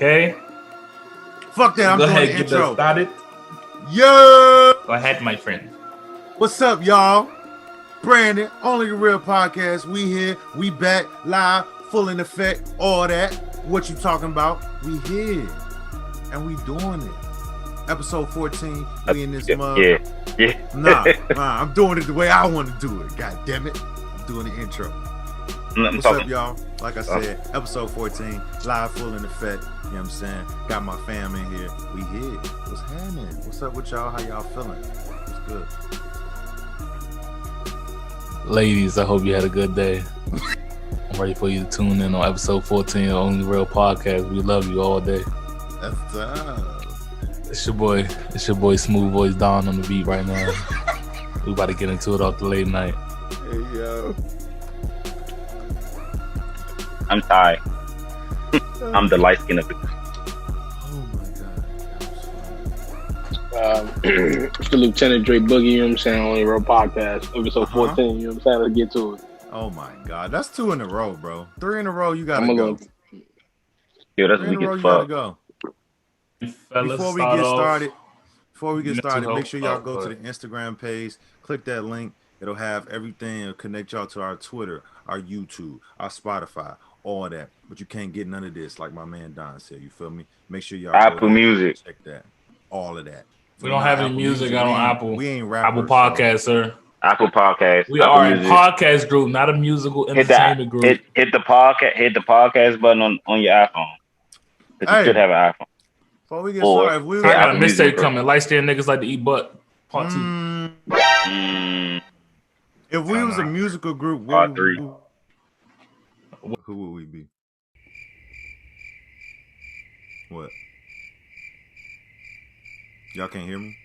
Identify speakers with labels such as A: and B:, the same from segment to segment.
A: Okay.
B: Fuck that. I'm
A: Go
B: doing
A: ahead,
B: the
A: get
B: intro.
A: that started.
B: Yo,
A: Go ahead, my friend.
B: what's up, y'all? Brandon, Only the Real Podcast. We here. We back live, full in effect. All that. What you talking about? We here, and we doing it. Episode 14. We in this mug.
C: Yeah.
B: Nah. I'm doing it the way I want to do it. God damn it. I'm doing the intro. What's up, y'all? Like I said, episode 14, live, full in effect. You know what I'm saying? Got my fam in here. We here. What's happening? What's up with y'all? How y'all feeling? What's good?
A: Ladies, I hope you had a good day. I'm ready for you to tune in on episode 14 of Only Real Podcast. We love you all day.
B: That's tough.
A: It's your boy Smooth Voice Don on the beat right now. We about to get into it off the late night.
B: Hey, yo.
C: I'm Ty. I'm the light skin of the group.
B: Oh, my God.
D: It's the Lieutenant Dre Boogie, you know what I'm saying, Only Real Podcast, episode 14, you know what I'm saying? Let's get to it.
B: Oh, my God. That's 2 in a row, bro. 3 in a row, you got to
D: I'm
B: go.
C: Yo, that's
B: 3 in
C: weak
B: a row,
C: as
B: you got to
C: fuck.
B: go.
A: Fellas,
B: Before we get started,
A: mental
B: make
A: health.
B: sure y'all go to the Instagram page, click that link. It'll have everything. It'll connect y'all to our Twitter, our YouTube, our Spotify, all that. But you can't get none of this, like my man Don said. You feel me? Make sure y'all
C: Apple
B: go there,
C: Music.
B: check that, all of that.
A: We don't have any music on Apple.
B: We ain't rappers.
A: Apple Podcast, sir.
C: Apple Podcast.
A: We
C: Apple
A: are
C: Music.
A: a podcast group, not a musical
C: Hit
A: entertainment group.
C: hit the podcast button on your iPhone. Because
B: Hey.
C: you should have an iPhone.
B: Before we get
C: Or-
B: started, if we
A: I got a
C: Apple Music,
A: mixtape
C: bro.
A: coming. Light skinned niggas like to eat butt. Part 2.
B: if we was a musical group,
C: Part 3.
B: who would we be? What? Y'all can't hear me?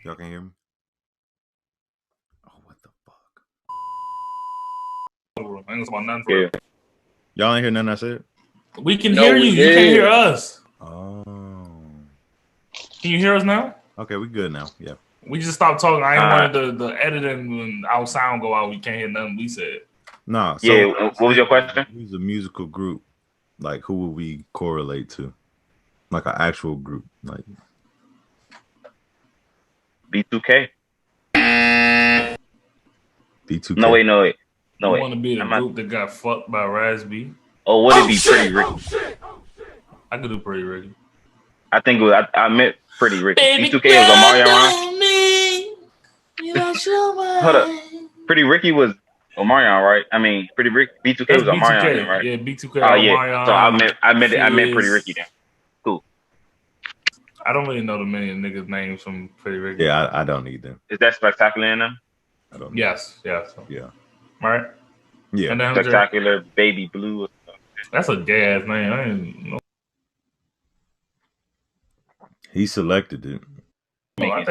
B: Y'all can't hear me? Oh, what the fuck?
A: I ain't about nothing for
C: Yeah.
A: it.
B: Y'all ain't hear nothing I said?
A: We can
D: No,
A: hear
D: we
A: you. You can't
D: did.
A: hear us.
B: Oh.
A: Can you hear us now?
B: Okay, we good now. Yeah.
A: We just stopped talking. I ain't wanted the editing when our sound go out. We can't hear nothing we said.
B: Nah. So
C: Yeah, what was your question?
B: Who's a musical group? Like, who would we correlate to? Like an actual group. Like,
C: B2K.
B: B2K.
C: No, wait.
A: You want to be the
C: I'm not-
A: group that got fucked by Raspy?
C: Oh, would it be Pretty Ricky?
A: I could do Pretty Ricky.
C: I think it was, I meant Pretty Ricky. B2K was Omarion. Hold up. Pretty Ricky was Omarion, right? I mean, Pretty Ricky. B2K
A: That's
C: was Omarion,
A: B2K.
C: then, right?
A: Yeah, B2K.
C: Oh yeah.
A: Omarion,
C: So I meant Pretty Ricky then.
A: I don't really know the many niggas' names from Pretty Ricky.
B: Yeah, I don't need them.
C: Is that Spectacular in them?
B: I don't.
A: Yes.
B: Yeah.
A: All right.
B: Yeah.
A: And then
C: Spectacular, Baby Blue. Or something.
A: that's a gay ass name. I ain't know.
B: He selected it.
A: I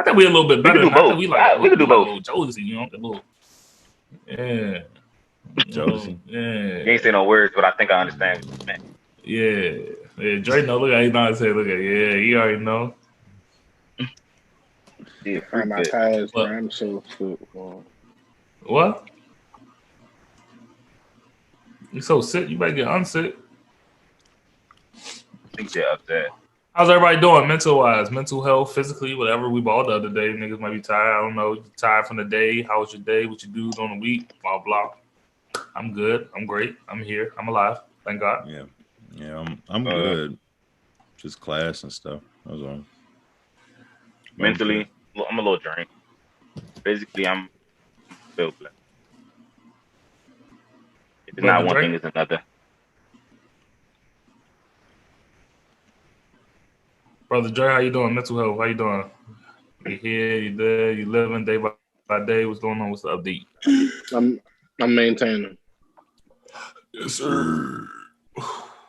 A: think we a little bit better.
C: We could do
A: than- I think
C: both.
A: We like
C: We could do both.
A: Little Josie, you know, the little. Yeah.
B: Josie.
A: Yeah.
C: You ain't say no words, but I think I understand what you meant.
A: Yeah. Dre know. Look at he know how to say. Look at he already know.
C: Yeah,
D: Find my
C: good.
D: past,
A: Look.
D: man. I'm so
A: What? You so sick? You better get unsick.
C: I think they're upset.
A: How's everybody doing mental wise? Mental health, physically, whatever. We bought the other day. Niggas might be tired. I don't know. You tired from the day. How was your day? What you do on the week? Blah, blah. I'm good. I'm great. I'm here. I'm alive. Thank God.
B: Yeah. I'm good. Just class and stuff. That's all.
C: Mentally, I'm a little drained. Physically, I'm still blessed. If it's not one thing, it's another.
A: Brother Dre, how you doing? Mental health, how you doing? You here, you there, you living day by day. What's going on? What's the update?
D: I'm maintaining.
A: Yes, sir.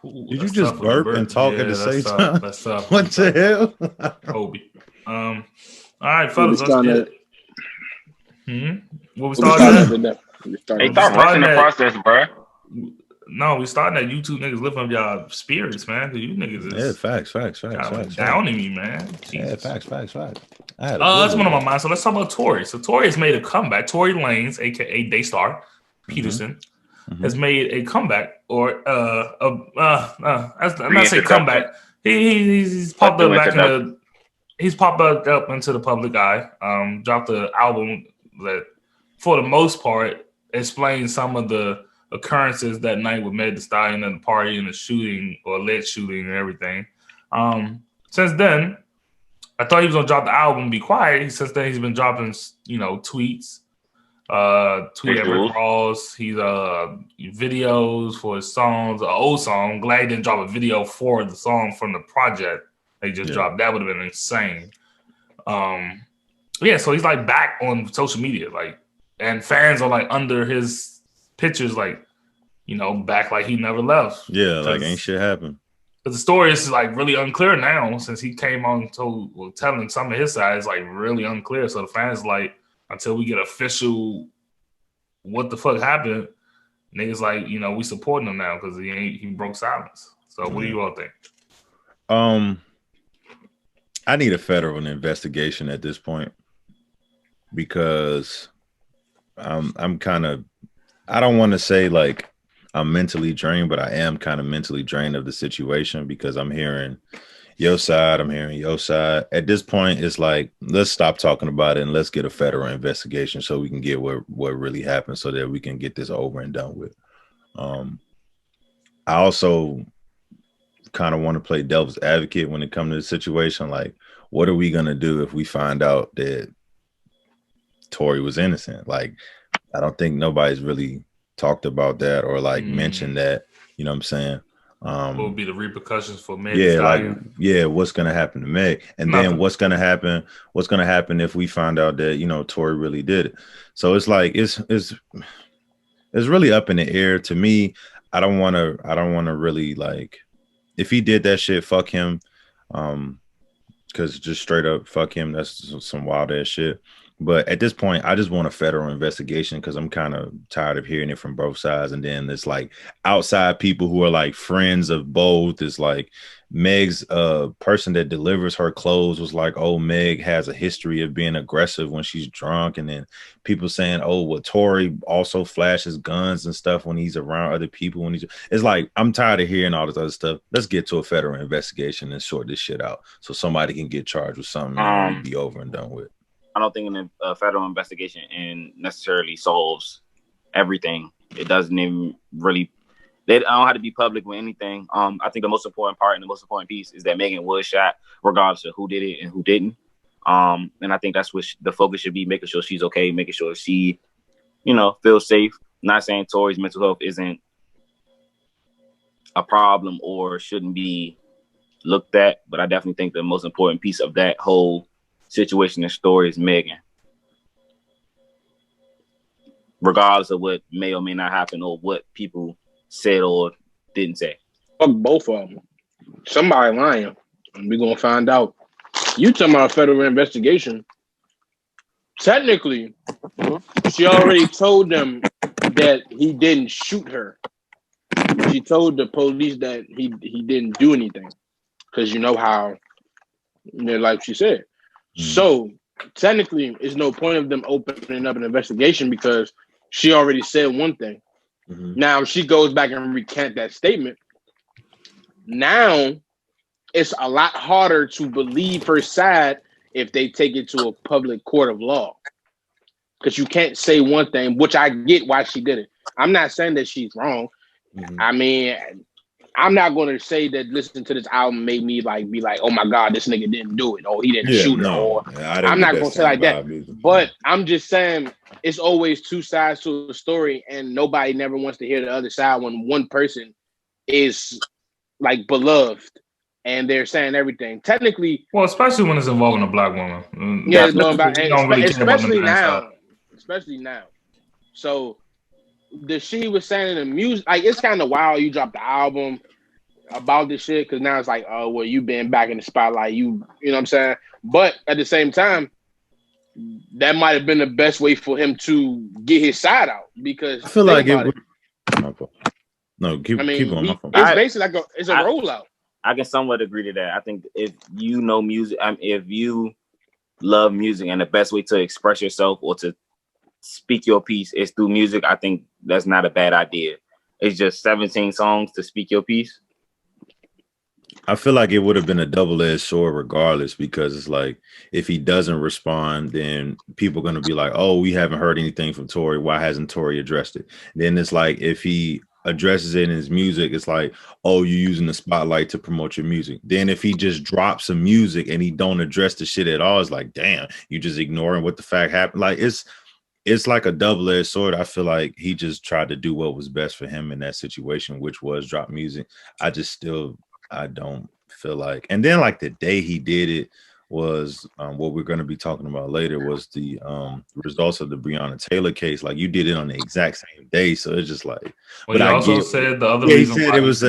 B: Did you just burp and talk at the same time?
A: That's tough.
B: What the hell?
A: Kobe. All right, fellas, let's get it. What we
D: We
A: started
D: started
A: at?
D: today. We started
C: Hey, start rushing the
A: that-
C: process, bro.
A: No, we starting at YouTube niggas lifting up y'all spirits, man. 'Cause you niggas
B: Yeah,
A: is
B: facts.
A: downing me, man.
B: Yeah,
A: Jesus.
B: facts. I had a
A: That's
B: good
A: one of my
B: one.
A: minds. So let's talk about Tory. So Tory has made a comeback. Tory Lanez, aka Daystar Peterson, has made a comeback, or I'm not saying comeback. He's popped up back he's popped up into the public eye. Dropped an album that, for the most part, explains some of the occurrences that night with Meg Thee Stallion and the party and the shooting, or alleged shooting, and everything. Since then, I thought he was gonna drop the album, be quiet. Since then, he's been dropping, tweets. Tweet at Rick Ross. He's videos for his songs. An old song. I'm glad he didn't drop a video for the song from the project they just dropped. That would have been insane. So he's like back on social media, like, and fans are like under his pictures, like, back like he never left.
B: Yeah, like ain't shit happened.
A: But the story is like really unclear now, since he came on telling some of his side is like really unclear. So the fans like, until we get official what the fuck happened, niggas like, we supporting him now because he broke silence. So what do you all think?
B: I need a federal investigation at this point, because I'm kind of, I don't want to say like I'm mentally drained, but I am kind of mentally drained of the situation, because I'm hearing your side, I'm hearing your side. At this point, it's like, let's stop talking about it and let's get a federal investigation so we can get what really happened, so that we can get this over and done with. I also kind of want to play devil's advocate when it comes to the situation. Like, what are we going to do if we find out that Tory was innocent? Like, I don't think nobody's really talked about that or like mentioned that, you know what I'm saying?
A: What would be the repercussions for Meg?
B: What's gonna happen to Meg? And then what's gonna happen if we find out that, Tory really did it? So it's like it's really up in the air to me. I don't wanna really, like, if he did that shit, fuck him. Cause just straight up fuck him. That's some wild ass shit. But at this point, I just want a federal investigation, because I'm kind of tired of hearing it from both sides. And then it's like outside people who are like friends of both. It's like Meg's person that delivers her clothes was like, oh, Meg has a history of being aggressive when she's drunk. And then people saying, oh, well, Tory also flashes guns and stuff when he's around other people. It's like, I'm tired of hearing all this other stuff. Let's get to a federal investigation and sort this shit out so somebody can get charged with something and be over and done with.
C: I don't think a federal investigation necessarily solves everything. It doesn't even really. They don't have to be public with anything. I think the most important part and the most important piece is that Megan was shot, regardless of who did it and who didn't. And I think that's what the focus should be: making sure she's okay, making sure she, feels safe. Not saying Tory's mental health isn't a problem or shouldn't be looked at, but I definitely think the most important piece of that whole situation and story is Megan, regardless of what may or may not happen or what people said or didn't say.
D: Fuck both of them. Somebody lying. We're gonna find out. You talking about a federal investigation? Technically, she already told them that he didn't shoot her. She told the police that he didn't do anything, because you know how, like she said. So technically, there's no point of them opening up an investigation, because she already said one thing. Now, if she goes back and recant that statement, now it's a lot harder to believe her side if they take it to a public court of law. Because you can't say one thing, which I get why she did it. I'm not saying that she's wrong. I mean, I'm not going to say that listening to this album made me be like, oh my God, this nigga didn't do it, or he didn't shoot her, or I'm not going to say like that. But I'm just saying it's always two sides to a story, and nobody never wants to hear the other side when one person is like beloved and they're saying everything. Technically,
A: well, especially when it's involving a black woman.
D: Yeah, especially now. So the shit he was saying in the music, like, it's kind of wild. You dropped the album about this shit, because now it's like, oh, well, you been back in the spotlight. You know what I'm saying? But at the same time, that might have been the best way for him to get his side out, because
B: I feel like keep going.
D: It's basically like it's a rollout.
C: I can somewhat agree to that. I think if you know music, if you love music, and the best way to express yourself or to speak your piece is through music, I think that's not a bad idea. It's just 17 songs to speak your piece.
B: I feel like it would have been a double-edged sword regardless, because it's like if he doesn't respond, then people are going to be like, oh, we haven't heard anything from Tory. Why hasn't Tory addressed it? Then it's like if he addresses it in his music, it's like, oh, you're using the spotlight to promote your music. Then if he just drops some music and he don't address the shit at all, it's like, damn, you just ignoring what the fact happened. Like it's like a double-edged sword. I feel like he just tried to do what was best for him in that situation, which was drop music. I don't feel like, and then like the day he did it was what we're going to be talking about later was the results of the Breonna Taylor case. Like you did it on the exact same day, so it's just like.
A: Well, but he also said the other reason.
B: He said it was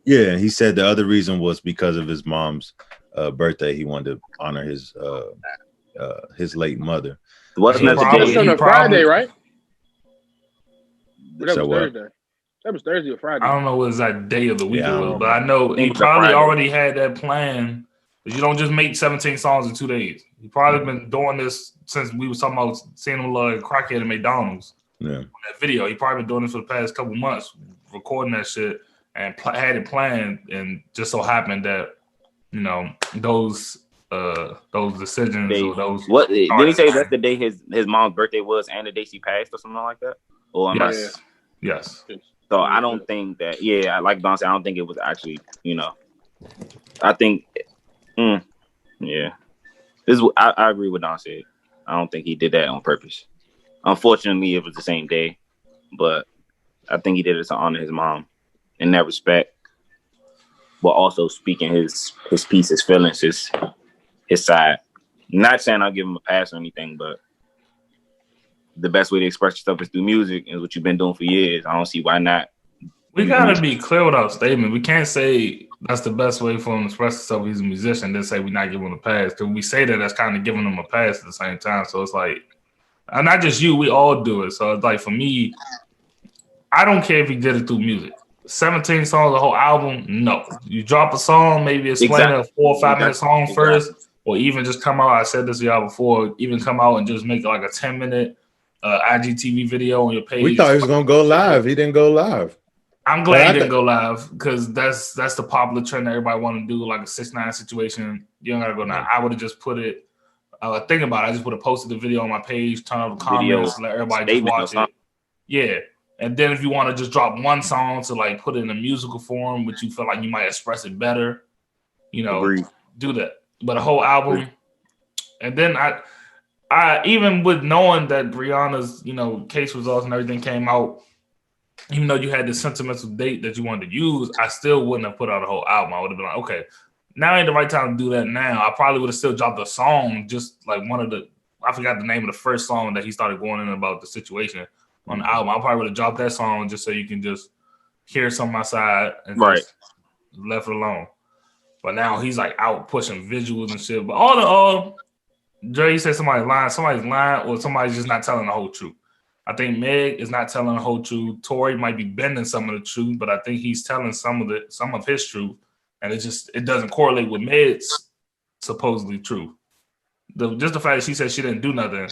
B: yeah. He said the other reason was because of his mom's birthday. He wanted to honor his late mother.
C: Wasn't that
D: on a Friday, right? That was
B: what?
D: Thursday. That was Thursday or Friday.
A: I don't know what exact day of the week it was, but I know
C: It
A: he
C: was
A: probably
C: Friday.
A: already had that plan. You don't just make 17 songs in 2 days. He probably been doing this since we was talking about seeing him like crackhead at McDonald's.
B: Yeah.
A: On that video, he probably been doing this for the past couple months, recording that shit and had it planned. And just so happened that those decisions or those.
C: What did he say? That's the day his mom's birthday was, and the day she passed, or something like that. Or
A: Yes.
C: So I don't think that. Yeah, like Don said, I don't think it was actually. I think. Yeah, I agree with Don said. I don't think he did that on purpose. Unfortunately, it was the same day, but I think he did it to honor his mom in that respect, but also speaking his piece, his feelings, his side. Not saying I'll give him a pass or anything, but the best way to express yourself is through music, is what you've been doing for years. I don't see why not.
A: We gotta be clear with our statement. We can't say that's the best way for him to express himself. He's a musician. Then say we're not giving him a pass. Because we say that, that's kind of giving him a pass at the same time. So it's like, and not just you, we all do it. So it's like, for me, I don't care if he did it through music. 17 songs, the whole album, no. You drop a song, maybe explain a 4 or 5 minute song first, or even just come out. I said this to y'all before. Even come out and just make like a 10-minute IGTV video on your page.
B: We thought he was gonna go live. He didn't go live.
A: I'm glad he didn't go live, because that's the popular trend that everybody want to do, like a 6ix9ine situation. You don't gotta go now. I would have just put it. Think about it. I just would have posted the video on my page, turn on the comments, let everybody just watch it. Yeah, and then if you want to just drop one song to like put it in a musical form, which you feel like you might express it better, do that. But a whole album, and then I even with knowing that Breonna's case results and everything came out. Even though you had the sentimental date that you wanted to use, I still wouldn't have put out a whole album. I would have been like, okay, now ain't the right time to do that now. I probably would have still dropped a song, just like I forgot the name of the first song that he started going in about the situation on the album. I probably would have dropped that song just so you can just hear some of my side and just left it alone. But now he's like out pushing visuals and shit. But all Dre said somebody's lying, or somebody's just not telling the whole truth. I think Meg is not telling the whole truth. Tory might be bending some of the truth, but I think he's telling some of his truth, and it doesn't correlate with Meg's supposedly truth. Just the fact that she said she didn't do nothing.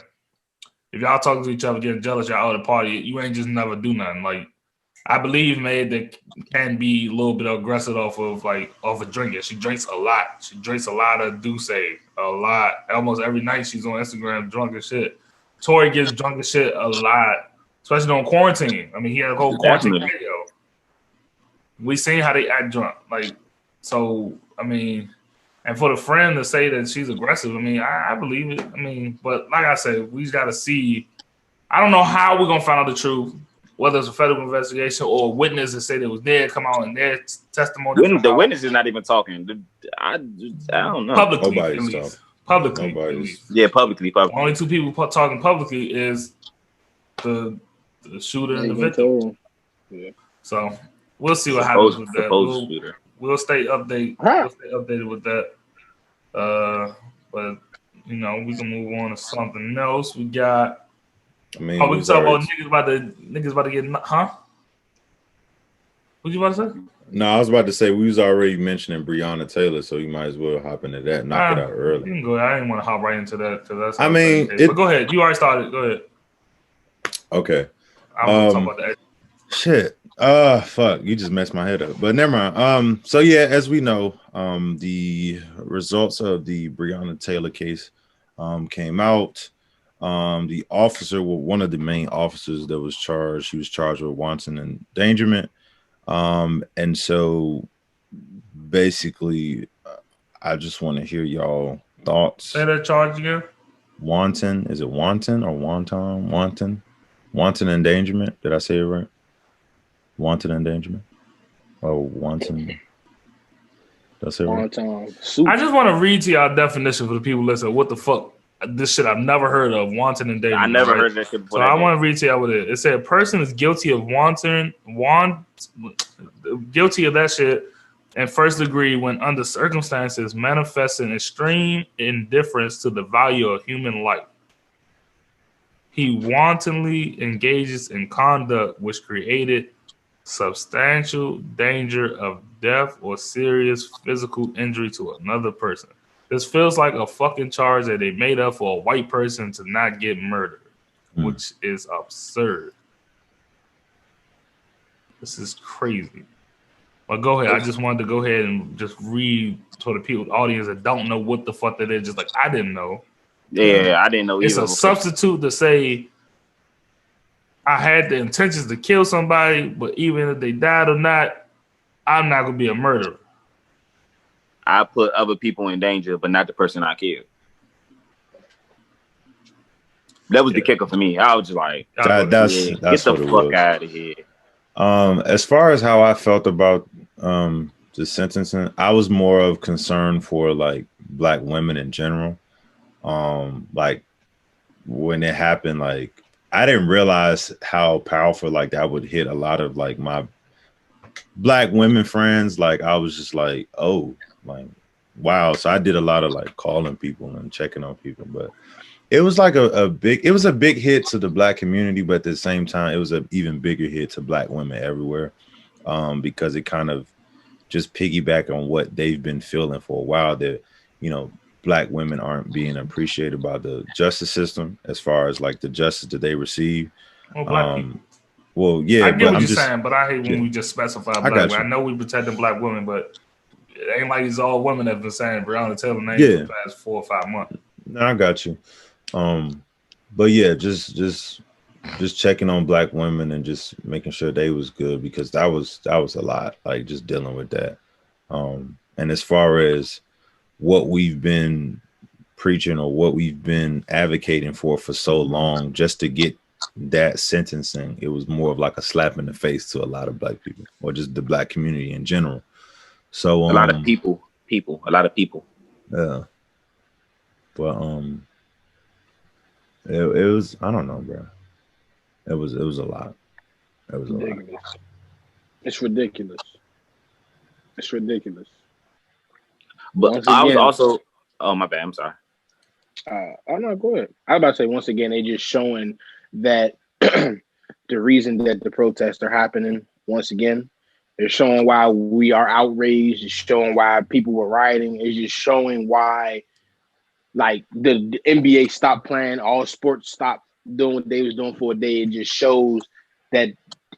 A: If y'all talking to each other, getting jealous, y'all at a party, you ain't just never do nothing. Like, I believe Meg that can be a little bit aggressive off of drinking. She drinks a lot. She drinks a lot of Douce, a lot. Almost every night she's on Instagram drunk as shit. Tory gets drunk as shit a lot, especially on quarantine. I mean, he had a whole quarantine video. We seen how they act drunk. Like, so, I mean, and for the friend to say that she's aggressive, I mean, I believe it. I mean, but like I said, we just got to see. I don't know how we're going to find out the truth, whether it's a federal investigation or a witness that say they was there, come out and their testimony.
C: The witness is not even talking. I don't know.
A: Publicly,
B: Nobody's
A: at least.
B: talking.
A: Publicly.
C: Yeah, publicly.
A: Only 2 people talking publicly is the shooter and the victim.
D: Yeah.
A: So we'll see what happens with that. We'll stay updated. We'll stay updated with that. But we can move on to something else. We got.
B: I mean,
A: we talk about niggas about to get What you about to say?
B: No, I was about to say we was already mentioning Breonna Taylor, so you might as well hop into that. Knock it out early.
A: You can go ahead. I didn't want to hop right into that because that's.
B: I mean,
A: but go ahead. You already started. Go ahead.
B: Okay.
A: I want to talk about that.
B: Shit. Fuck. You just messed my head up. But never mind. So yeah, as we know, the results of the Breonna Taylor case came out. The officer, well, one of the main officers that was charged, he was charged with wanton endangerment. And so basically, I just want to hear y'all thoughts.
A: Say that charge again.
B: Wanton, is it wanton or wanton? Wanton endangerment. Did I say it right? Wanton endangerment. Oh, wanton. Did I say it right?
A: I just want to read to y'all definition for the people listening. What the fuck? This shit I've never heard of. Wanton endangerment.
C: I never heard that shit before.
A: So I want to read to y'all what it is. It said a person is guilty of guilty of that shit in first degree when under circumstances manifesting extreme indifference to the value of human life. He wantonly engages in conduct which created substantial danger of death or serious physical injury to another person. This feels like a fucking charge that they made up for a white person to not get murdered, which is absurd. This is crazy. But go ahead. I just wanted to go ahead and just read to the people, the audience that don't know what the fuck that is. Just like I didn't know.
C: Yeah, I didn't know either.
A: It's a substitute to say I had the intentions to kill somebody, but even if they died or not, I'm not gonna be a murderer.
C: I put other people in danger, but not the person I killed. That was the kicker for me. I was just like,
B: that's
C: get the fuck out of here.
B: As far as how I felt about the sentencing, I was more of concern for like black women in general. Like when it happened, like I didn't realize how powerful like that would hit a lot of like my black women friends. Like I was just like, oh, like wow. So I did a lot of like calling people and checking on people, but it was like a big hit to the black community, but at the same time, it was an even bigger hit to black women everywhere, because it kind of just piggyback on what they've been feeling for a while, that, you know, black women aren't being appreciated by the justice system as far as like the justice that they receive.
A: Well, black people.
B: Well, yeah,
A: I get what you're saying, but I hate when we just specify black women.
B: I
A: know we protecting black women, but it ain't like it's all women that have been saying Breonna Taylor name for the past 4 or 5 months.
B: No, I got you. But yeah, just checking on black women and just making sure they was good, because that was a lot, like just dealing with that. And as far as what we've been preaching or what we've been advocating for so long, just to get that sentencing, it was more of like a slap in the face to a lot of black people, or just the black community in general. So
C: a lot of people, a lot of people.
B: Yeah. But it was, I don't know, bro. It was a lot. It was ridiculous.
D: A lot. It's ridiculous. It's ridiculous.
C: But again, I was also, oh my bad, I'm sorry.
D: Oh no, go ahead. I was about to say, once again, they just showing that the reason that the protests are happening, once again, they're showing why we are outraged. It's showing why people were rioting. It's just showing why, like, the NBA stopped playing, all sports stopped doing what they was doing for a day. It just shows that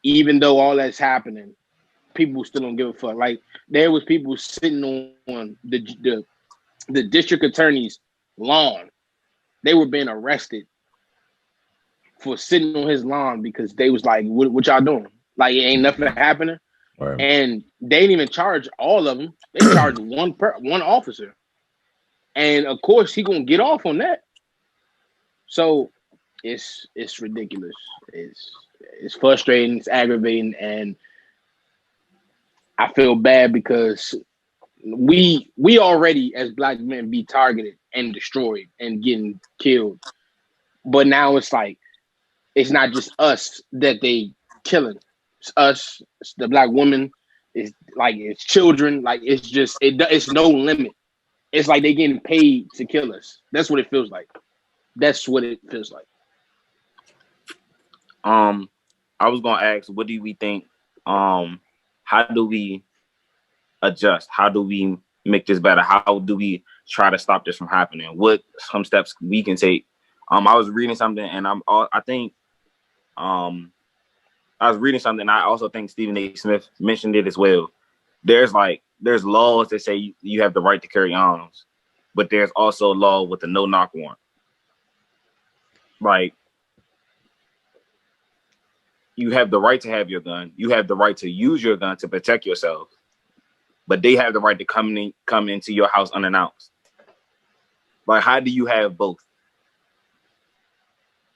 D: even though all that's happening, people still don't give a fuck. Like, there was people sitting on the district attorney's lawn. They were being arrested for sitting on his lawn because they was like, what y'all doing? Like, it ain't nothing happening. Right. And they didn't even charge all of them. They charged one officer. And of course, he gonna get off on that. So it's ridiculous. It's frustrating. It's aggravating, and I feel bad because we already as black men be targeted and destroyed and getting killed. But now it's like it's not just us that they killing. It's us. It's the black women. It's like it's children. Like it's just it's no limit. It's like they getting paid to kill us. That's what it feels like. That's what it feels like.
C: I was gonna ask, what do we think? How do we adjust? How do we make this better? How do we try to stop this from happening? What some steps we can take? I was reading something, and I think I was reading something. I also think Stephen A. Smith mentioned it as well. There's laws that say you have the right to carry arms, but there's also a law with a no-knock warrant. Like, you have the right to have your gun. You have the right to use your gun to protect yourself, but they have the right to come into your house unannounced. Like, how do you have both?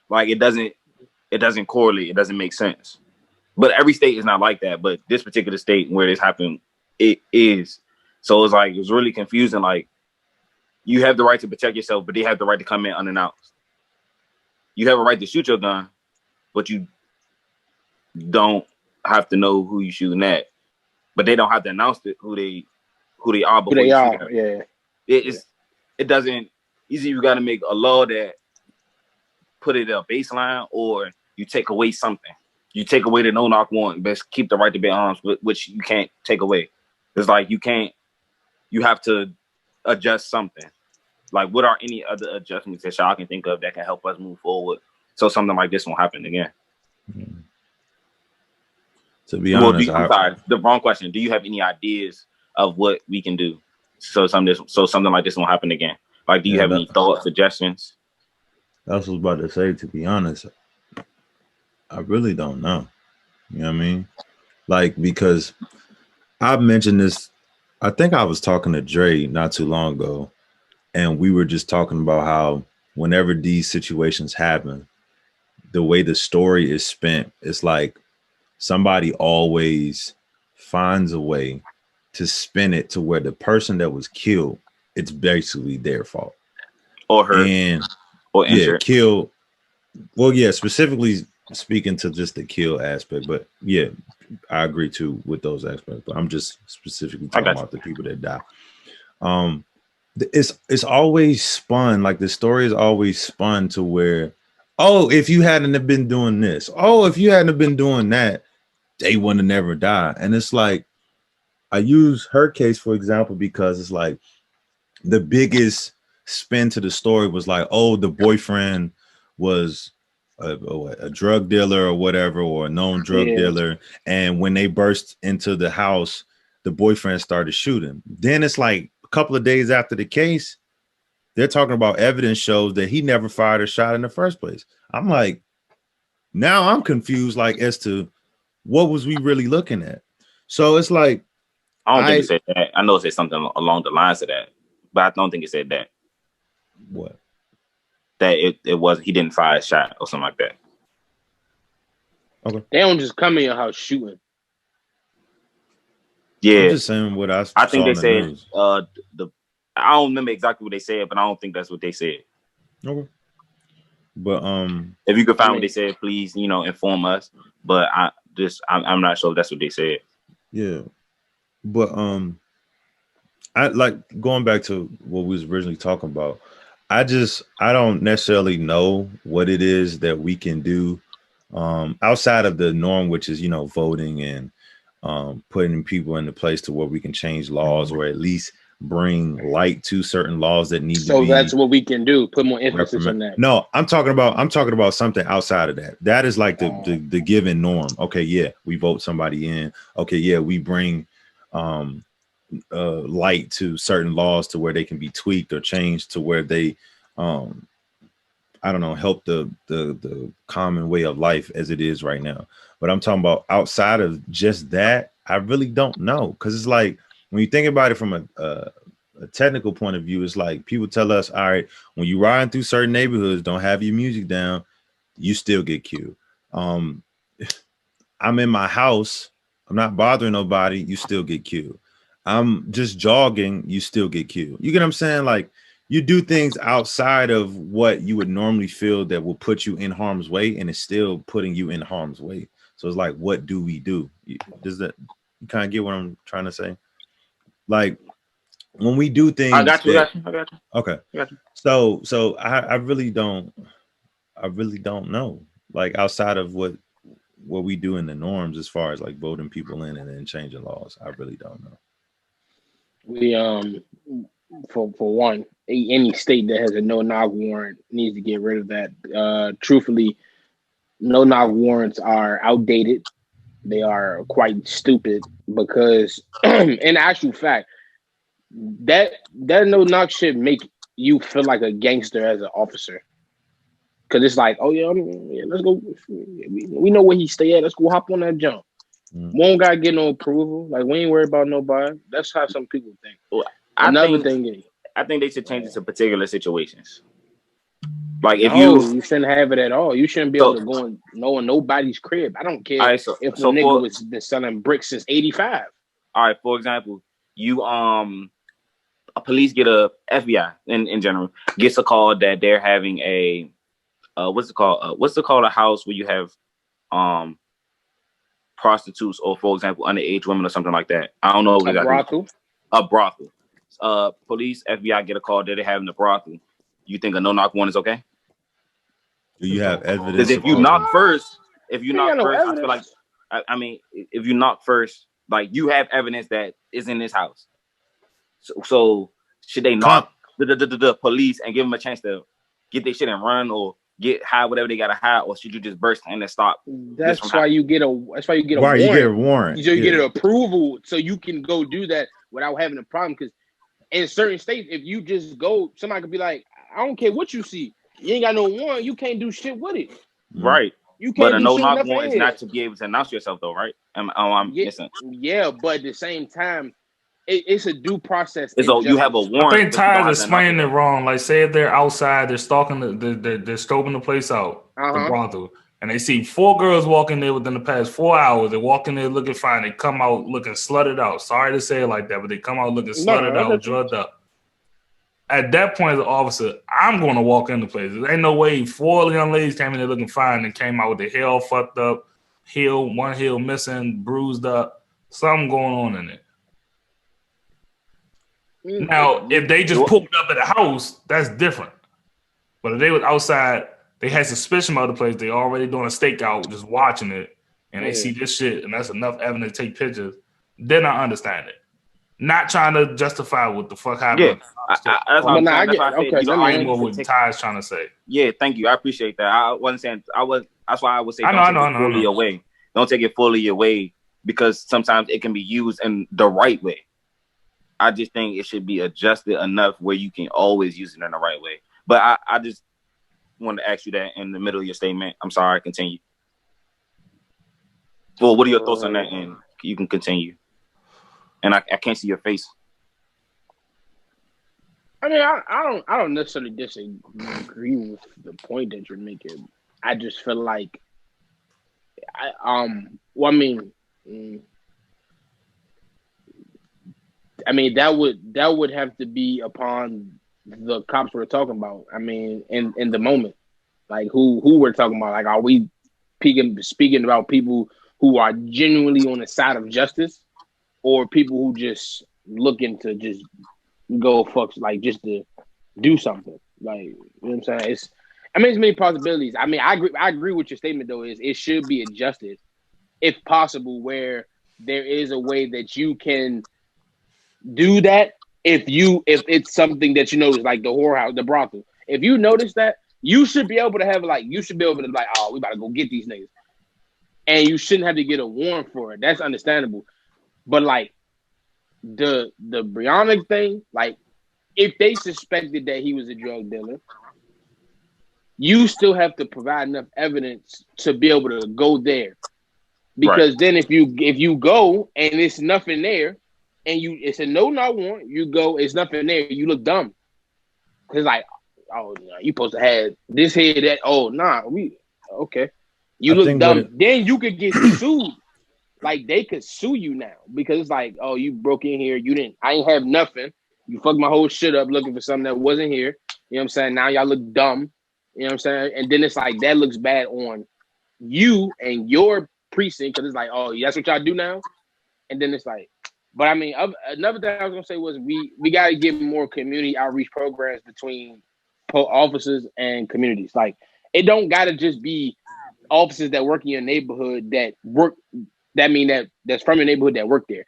C: Like, it doesn't correlate. It doesn't make sense. But every state is not like that. But this particular state where this happened, it is. So it's like, it was really confusing. Like, you have the right to protect yourself, but they have the right to come in unannounced. You have a right to shoot your gun, but you don't have to know who you're shooting at. But they don't have to announce who they are before you shoot them.
D: Yeah.
C: It doesn't. Either you got to make a law that put it at a baseline, or you take away something. You take away the no-knock warrant, but keep the right to bear arms, which you can't take away. It's like you have to adjust something. Like, what are any other adjustments that y'all can think of that can help us move forward so something like this won't happen again?
B: To be honest,
C: sorry, the wrong question. Do you have any ideas of what we can do so something like this won't happen again? Like, do you have any thoughts, suggestions?
B: That's what I was about to say. To be honest, I really don't know. You know what I mean? Like, because I've mentioned this. I think I was talking to Dre not too long ago, and we were just talking about how whenever these situations happen, the way the story is spent, it's like somebody always finds a way to spin it to where the person that was killed, it's basically their fault.
C: Or hurt. Or injured.
B: Yeah, kill. Well, yeah, specifically speaking to just the kill aspect, but yeah, I agree too with those aspects. But I'm just specifically talking about the people that die. It's always spun, like the story is always spun to where, oh, if you hadn't have been doing this, oh, if you hadn't have been doing that, they wouldn't have never died. And it's like, I use her case for example because it's like the biggest spin to the story was like, oh, the boyfriend was a drug dealer or whatever, or a known drug dealer, and when they burst into the house, the boyfriend started shooting. Then it's like a couple of days after the case, they're talking about evidence shows that he never fired a shot in the first place. I'm like, now I'm confused, like, as to what was we really looking at. So it's like,
C: I don't think it said that. I know it said something along the lines of that, but I don't think it said that.
B: What?
C: That it was, he didn't fire a shot or something like that.
B: Okay.
D: They don't just come in your house shooting.
C: Yeah.
B: I'm just saying what I
C: think they said I don't remember exactly what they said, but I don't think that's what they said.
B: Okay. But
C: if you could find what they said, please, inform us. But I'm not sure if that's what they said.
B: Yeah. But I like going back to what we was originally talking about. I don't necessarily know what it is that we can do outside of the norm, which is, voting and putting people in the place to where we can change laws or at least bring light to certain laws that need to be.
D: So that's what we can do. Put more emphasis on that.
B: No, I'm talking about something outside of that. That is like the given norm. Okay, yeah, we vote somebody in. Okay, yeah, we bring light to certain laws to where they can be tweaked or changed to where they I don't know, help the common way of life as it is right now. But I'm talking about outside of just that, I really don't know, because it's like when you think about it from a technical point of view, it's like people tell us, all right, when you riding through certain neighborhoods, don't have your music down, you still get killed. I'm in my house, I'm not bothering nobody, you still get killed. I'm just jogging, you still get killed. You get what I'm saying? Like, you do things outside of what you would normally feel that will put you in harm's way, and it's still putting you in harm's way. So it's like, what do we do? Does that, you kind of get what I'm trying to say? Like, when we do things,
C: I got you.
B: Okay. So I really don't know. Like, outside of what we do in the norms, as far as like voting people in and then changing laws, I really don't know.
D: We for one, any state that has a no-knock warrant needs to get rid of that. Truthfully, no-knock warrants are outdated. They are quite stupid because, in actual fact, that no-knock shit make you feel like a gangster as an officer. Because it's like, oh yeah, let's go. We know where he stay at. Let's go hop on that jump. We don't gotta get no approval. Like we ain't worried about nobody. That's how some people think.
C: Well,
D: I think
C: they should change it to particular situations. Like if
D: you shouldn't have it at all. You shouldn't be able to go and know in nobody's crib. I don't care if the nigga was been selling bricks since '85.
C: All right, for example, you a police get a FBI in general gets a call that they're having a what's it called? What's it called? A house where you have prostitutes or, for example, underage women or something like that. I don't know exactly. A brothel. Police, FBI get a call that they're having a brothel. You think a no-knock warrant is okay?
B: Do you have evidence?
C: Because if you knock first, I feel like, I mean, if you knock first, like you have evidence that is in this house. So should they knock the police and give them a chance to get their shit and run or get high whatever they gotta hide, or should you just burst in and stop?
D: That's why you get a warrant.
B: You get a warrant.
D: You get an approval so you can go do that without having a problem. Because in certain states, if you just go, somebody could be like, I don't care what you see. You ain't got no warrant. You can't do shit with it.
C: Right.
D: You can't.
C: But a no-knock warrant is not to be able to announce yourself, though, right? I'm missing.
D: Yeah, but at the same time, it's a due process.
C: So you have a warrant.
A: I think Ty's explaining it wrong. Like, say if they're outside, they're stalking, they're scoping the place out, the brothel, and they see 4 girls walking there within the past 4 hours. They walk in there looking fine. They come out looking slutted out. Sorry to say it like that, but they come out looking slutted out, drugged up. At that point, as an officer, I'm going to walk in the place. There ain't no way 4 young ladies came in there looking fine and came out with their hair all fucked up, one heel missing, bruised up, something going on in it. Now, if they just pulled up at a house, that's different. But if they was outside, they had suspicion about the place, they already doing a stakeout, just watching it, and they see this shit, and that's enough evidence to take pictures, then I understand it. Not trying to justify what the fuck happened.
C: Yeah, that's what
A: Ty's trying to say.
C: Yeah, thank you. I appreciate that. I wasn't saying that's why I would say don't take it fully away. Don't take it fully away because sometimes it can be used in the right way. I just think it should be adjusted enough where you can always use it in the right way. But I just wanted to ask you that in the middle of your statement. I'm sorry, continue. Well, what are your thoughts on that? And you can continue. And I can't see your face.
D: I mean, I don't necessarily disagree with the point that you're making. I just feel like, that would have to be upon the cops we're talking about. I mean, in the moment, like who we're talking about. Like, are we speaking about people who are genuinely on the side of justice, or people who just looking to just go fuck, like just to do something? Like, you know what I'm saying? It's many possibilities. I mean, I agree with your statement though. Is it should be adjusted if possible, where there is a way that you can do that if it's something that you notice, like the whorehouse, the brothel. If you notice that, you should be able to have oh, we about to go get these niggas, and you shouldn't have to get a warrant for it. That's understandable. But like the Breonna thing, like if they suspected that he was a drug dealer, you still have to provide enough evidence to be able to go there. Because then if you go and it's nothing there, and it's a no-knock warrant, you go, it's nothing there, you look dumb. Cause like, oh, you supposed to have this here, that. Oh, nah, okay. You look dumb. Then you could get sued. Like they could sue you now because it's like, oh, you broke in here, I ain't have nothing. You fucked my whole shit up looking for something that wasn't here. You know what I'm saying? Now y'all look dumb. You know what I'm saying? And then it's like that looks bad on you and your precinct because it's like, oh, that's what y'all do now. And then it's like, but I mean, another thing I was gonna say was we got to get more community outreach programs between officers and communities. Like it don't got to just be officers that work in your neighborhood that work. That mean that's from your neighborhood that work there.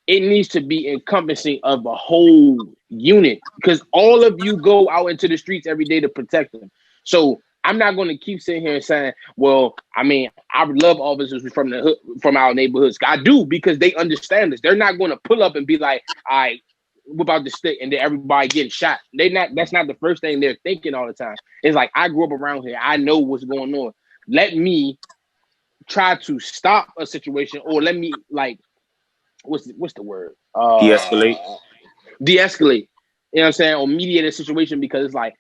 D: It needs to be encompassing of a whole unit because all of you go out into the streets every day to protect them. So I'm not going to keep sitting here and saying, well, I mean, I love officers from the hood, from our neighborhoods. I do, because they understand this. They're not going to pull up and be like, all right, whip out the stick and then everybody getting shot. That's not the first thing they're thinking all the time. It's like, I grew up around here. I know what's going on. Let me try to stop a situation, or let me, like, what's the word?
C: De-escalate.
D: De-escalate. You know what I'm saying? Or mediate a situation, because it's like,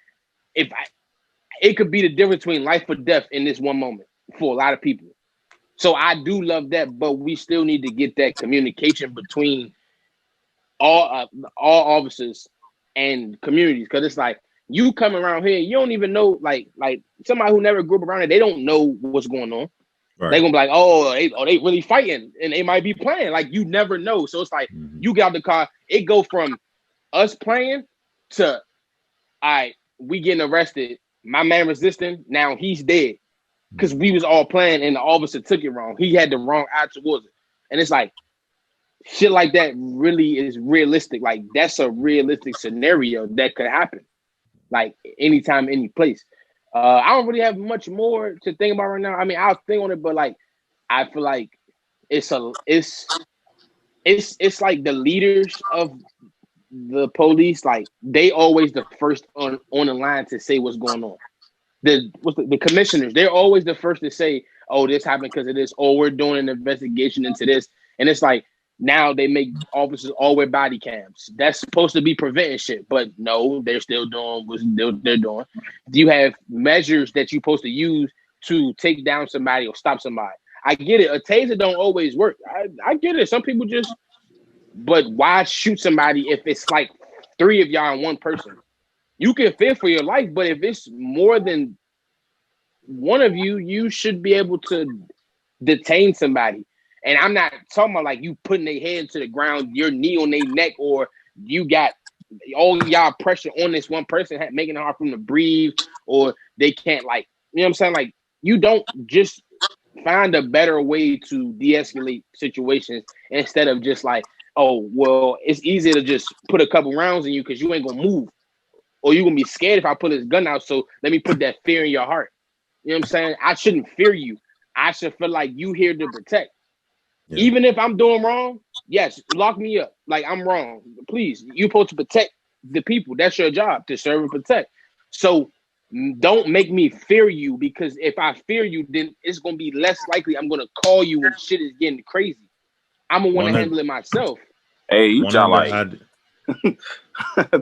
D: it could be the difference between life or death in this one moment for a lot of people. So I do love that, but we still need to get that communication between all officers and communities, because it's like, you come around here, you don't even know, like somebody who never grew up around it, they don't know what's going on. Right. They're gonna be like, oh, they really fighting, and they might be playing. Like, you never know. So it's like, you get out the car, it go from us playing to, all right, we getting arrested. My man resisting, now he's dead, because we was all playing and the officer took it wrong. He had the wrong eye towards it, and it's like, shit like that really is realistic. Like, that's a realistic scenario that could happen, like anytime, any place. I don't really have much more to think about right now. I mean, I'll think on it, but like, I feel like it's like the leaders of the police, like, they always the first on the line to say what's going on. The commissioners, they're always the first to say, oh, this happened because of this, or we're doing an investigation into this. And it's like, now they make officers all wear body cams. That's supposed to be preventing shit, but no, they're still doing what they're doing. You have measures that you're supposed to use to take down somebody or stop somebody. I get it. A taser don't always work. I get it. Some people just, but why shoot somebody if it's like 3 of y'all and 1 person? You can fear for your life, but if it's more than 1 of you, you should be able to detain somebody. And I'm not talking about like you putting their head to the ground, your knee on their neck, or you got all y'all pressure on this one person, making it hard for them to breathe, or they can't, like, you know what I'm saying? Like, you don't just find a better way to de-escalate situations instead of just like, oh, well, it's easier to just put a couple rounds in you because you ain't gonna move, or you're gonna be scared if I put this gun out. So let me put that fear in your heart. You know what I'm saying? I shouldn't fear you. I should feel like you here to protect. Yeah. Even if I'm doing wrong, yes, lock me up. Like, I'm wrong. Please, you're supposed to protect the people. That's your job, to serve and protect. So don't make me fear you, because if I fear you, then it's going to be less likely I'm going to call you when shit is getting crazy. I'm going to want to handle it myself.
C: Hey, you try like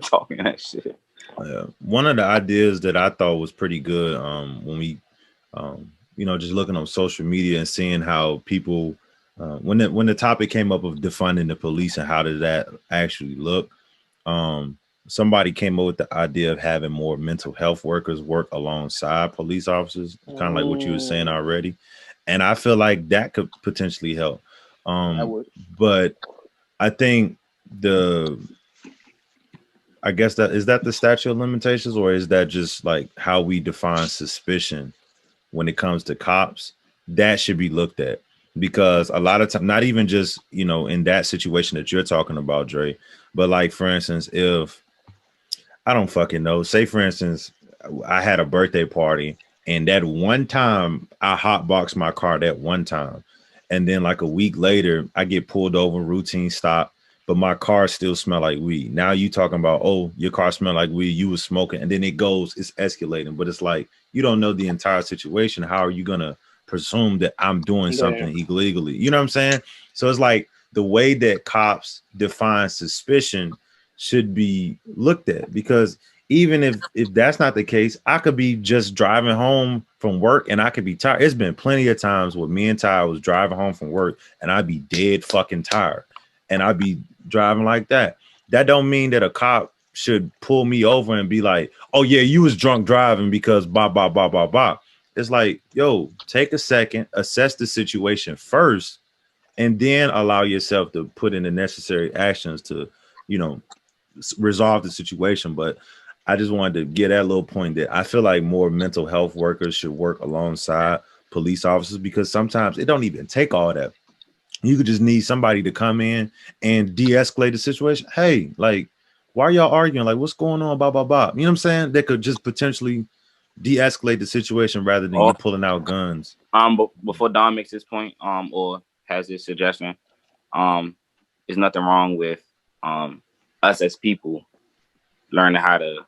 C: talking that shit.
B: One of the ideas that I thought was pretty good when we, just looking on social media and seeing how people, when the topic came up of defunding the police and how did that actually look, somebody came up with the idea of having more mental health workers work alongside police officers, kind of like what you were saying already. And I feel like that could potentially help. But I think I guess that is that the statute of limitations, or is that just like how we define suspicion when it comes to cops? That should be looked at, because a lot of times, not even just, in that situation that you're talking about, Dre, but like, for instance, if I don't fucking know, say for instance, I had a birthday party and that one time I hotboxed my car that one time. And then like a week later, I get pulled over, routine stop, but my car still smell like weed. Now you talking about, oh, your car smell like weed, you was smoking, and then it's escalating. But it's like, you don't know the entire situation. How are you going to presume that I'm doing something illegally? You know what I'm saying? So it's like the way that cops define suspicion should be looked at, because even if that's not the case, I could be just driving home from work and I could be tired. It's been plenty of times where me and Ty was driving home from work and I'd be dead fucking tired and I'd be driving like that. That don't mean that a cop should pull me over and be like, oh yeah, you was drunk driving because blah, blah, blah, blah, blah. It's like, yo, take a second, assess the situation first, and then allow yourself to put in the necessary actions to, resolve the situation. But I just wanted to get that little point that I feel like more mental health workers should work alongside police officers, because sometimes it don't even take all that. You could just need somebody to come in and de-escalate the situation. Hey, like, why are y'all arguing? Like, what's going on? Blah, blah, blah. You know what I'm saying? They could just potentially de-escalate the situation rather than you pulling out guns.
C: But before Don makes his point, or has his suggestion, there's nothing wrong with us as people learning how to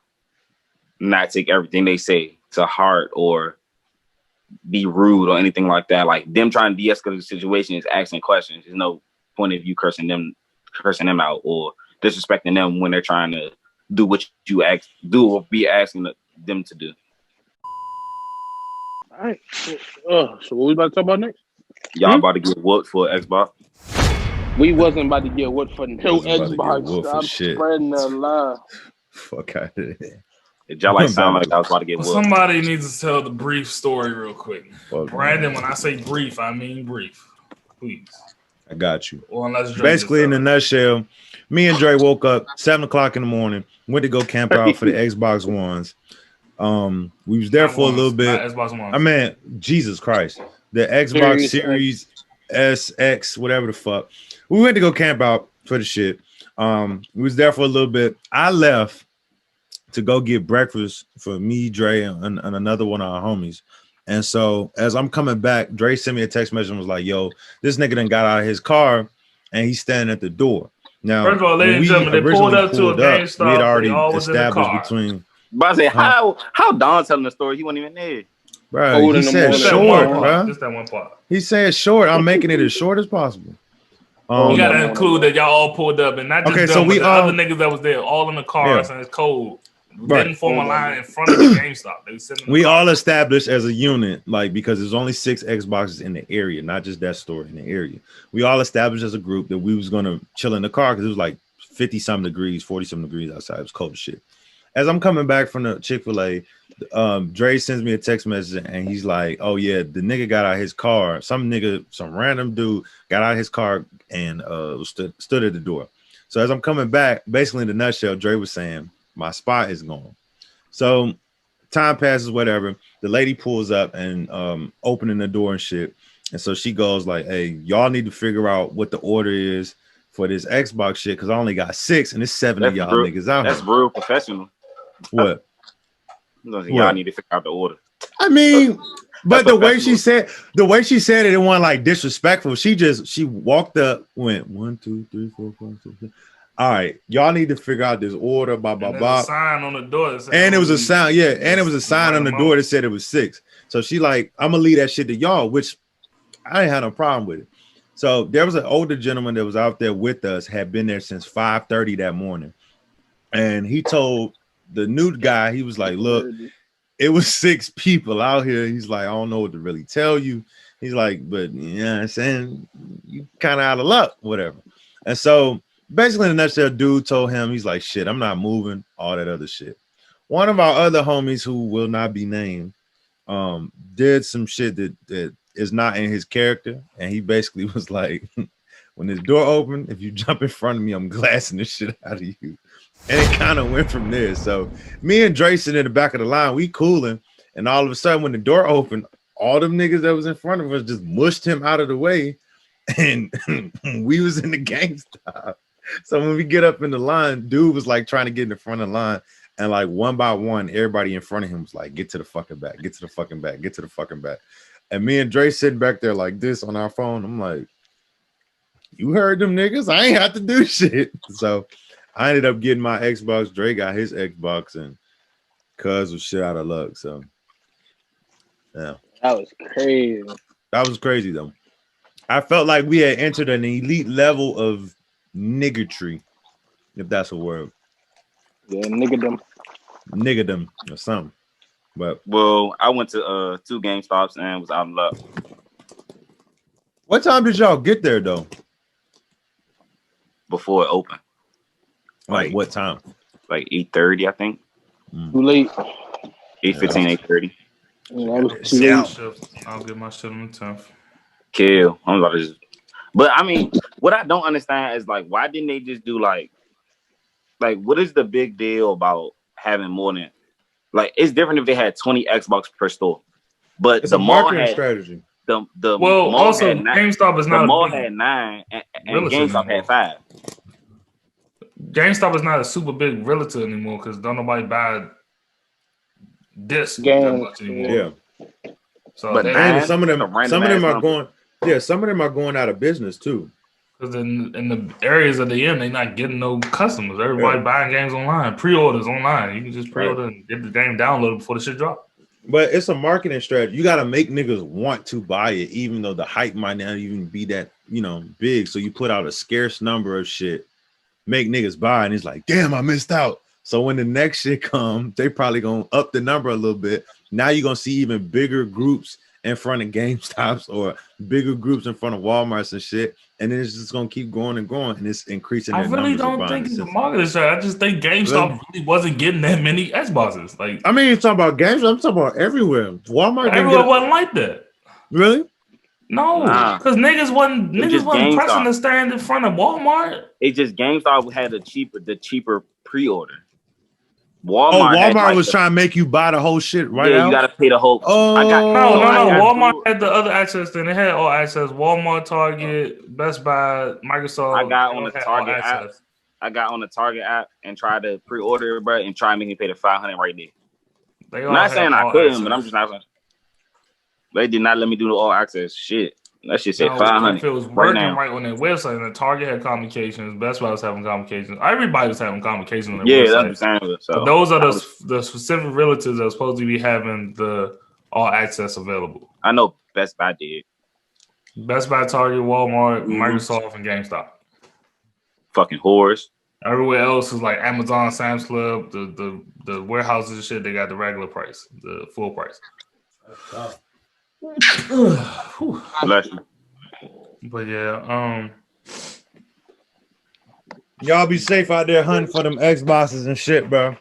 C: not take everything they say to heart or be rude or anything like that. Like them trying to de-escalate the situation is asking questions. There's no point of you cursing them out or disrespecting them when they're trying to do what you do or be asking them to do.
D: All right. So what we about to talk about next?
C: Y'all about to get whooped for Xbox?
D: We wasn't about to get whooped for no Xbox. Stop spreading the lie.
B: Fuck out of here.
C: Did y'all sound like I was about to get whooped?
A: Somebody needs to tell the brief story real quick. Brandon, when I say brief, I mean brief. Please.
B: I got you.
A: Well,
B: basically, in a nutshell, me and Dre woke up 7:00 in the morning, went to go camp out for the Xbox Ones. We was there for a little bit.
A: Xbox One.
B: I mean, Jesus Christ, the Xbox Series SX, whatever the fuck. We went to go camp out for the shit. We was there for a little bit. I left to go get breakfast for me, Dre, and another one of our homies. And so as I'm coming back, Dre sent me a text message and was like, yo, this nigga done got out of his car and he's standing at the door. Now,
A: first of all, ladies and gentlemen, they pulled up to a GameStop.
B: We had already established between.
C: But I say, how Don telling the story? He wasn't even there.
B: Bro, he said short, bro.
A: Just that one part.
B: He said short. I'm making it as short as possible.
A: You gotta include that y'all all pulled up and not just them, so but the other niggas that was there, all in the cars and it's cold. We didn't form a line in front of the GameStop. They was sitting.
B: We all established as a unit, like because there's only 6 Xboxes in the area, not just that store in the area. We all established as a group that we was gonna chill in the car because it was like 50-something degrees, 40-something degrees outside. It was cold as shit. As I'm coming back from the Chick-fil-A, Dre sends me a text message and he's like, oh yeah, the nigga got out of his car. Some random dude got out of his car and stood at the door. So as I'm coming back, basically in the nutshell, Dre was saying, my spot is gone. So time passes, whatever. The lady pulls up and opening the door and shit. And so she goes like, hey, y'all need to figure out what the order is for this Xbox shit because I only got 6 and it's 7 of y'all niggas out.
C: That's real professional.
B: What?
C: Y'all need to figure out the order.
B: I mean, but the way she said it, it wasn't like disrespectful. She walked up, went 1, 2, 3, 4, 5, 6, 7. All right, y'all need to figure out this order. Blah blah blah.
A: Sign on the door.
B: And it was a sign, yeah. And it was a sign on the door that said it was 6. So she like, I'm gonna leave that shit to y'all, which I ain't had no problem with it. So there was an older gentleman that was out there with us, had been there since 5:30 that morning, and he told the new guy, he was like, look, it was 6 people out here. He's like, I don't know what to really tell you. He's like, but you know what I'm saying, you kind of out of luck, whatever. And so basically in a nutshell, dude told him, he's like, shit, I'm not moving, all that other shit. One of our other homies who will not be named did some shit that is not in his character. And he basically was like, when this door opened, if you jump in front of me, I'm glassing the shit out of you. And it kind of went from there. So me and Dre sitting in the back of the line, we cooling. And all of a sudden, when the door opened, all them niggas that was in front of us just mushed him out of the way. And we was in the GameStop. So when we get up in the line, dude was like trying to get in the front of the line. And like one by one, everybody in front of him was like, get to the fucking back, get to the fucking back, get to the fucking back. And me and Dre sitting back there like this on our phone. I'm like, you heard them niggas? I ain't have to do shit. So I ended up getting my Xbox. Dre got his Xbox and Cuz was shit out of luck. So yeah.
D: That was crazy.
B: That was crazy though. I felt like we had entered an elite level of niggertry, if that's a word.
D: Yeah, niggerdom
B: or something. But
C: well, I went to 2 GameStops and was out of luck.
B: What time did y'all get there though?
C: Before it opened.
B: Like what time?
C: Like 8:30, I think.
D: Too late.
C: 8:15, 8:30.
D: Yeah, that was too late.
A: I'll get my shit on the 10th.
C: Kill. I'm about to just. But I mean, what I don't understand is like, why didn't they just do like what is the big deal about having more than like? It's different if they had 20 Xbox per store, but
B: it's a marketing strategy.
C: The
A: well, also GameStop is not.
C: The mall had 9, and GameStop had 5.
A: GameStop is not a super big realtor anymore because don't nobody buy disc
D: Game,
A: that much anymore.
B: Yeah.
A: So
C: But
B: And some of them are
C: number.
B: going. Yeah, some of them are going out of business too.
A: Because in the areas of the end, they're not getting no customers. Everybody buying games online, pre-orders online. You can just pre-order and get the game downloaded before the shit drop.
B: But it's a marketing strategy. You got to make niggas want to buy it, even though the hype might not even be that, big. So you put out a scarce number of shit, make niggas buy, and it's like, damn, I missed out. So when the next shit come, they probably gonna up the number a little bit. Now you're gonna see even bigger groups in front of GameStops or bigger groups in front of Walmarts and shit, and then it's just gonna keep growing and growing, and it's increasing.
A: I really don't think it's a marketing strategy. I just think GameStop really wasn't getting that many Xboxes. Like,
B: I mean, you're talking about GameStop. I'm talking about everywhere. Walmart,
A: everywhere wasn't like that.
B: Really?
A: No, because niggas wasn't pressing the stand in front of Walmart.
C: It's just GameStop had the cheaper pre-order. Walmart
B: was trying to make you buy the whole shit right now.
C: You gotta pay the whole.
A: No. Walmart had the other access. Then they had all access. Walmart, Target, Best Buy, Microsoft.
C: I got on the Target app. I got on the Target app and tried to pre-order, bro, and try to make me pay the $500 right there. I'm not saying I couldn't, but I'm just not. They did not let me do the all access shit. That shit said $500.
A: If it was working right on their website, and the Target had complications, Best Buy was having complications. Everybody was having complications on their website. That's what I'm saying. So those are the specific realtors that are supposed to be having the all access available.
C: I know Best Buy did.
A: Best Buy, Target, Walmart, Microsoft, and GameStop.
C: Fucking whores.
A: Everywhere else is like Amazon, Sam's Club, the warehouses and shit. They got the regular price, the full price. But yeah,
B: y'all be safe out there hunting for them Xboxes and shit, bro.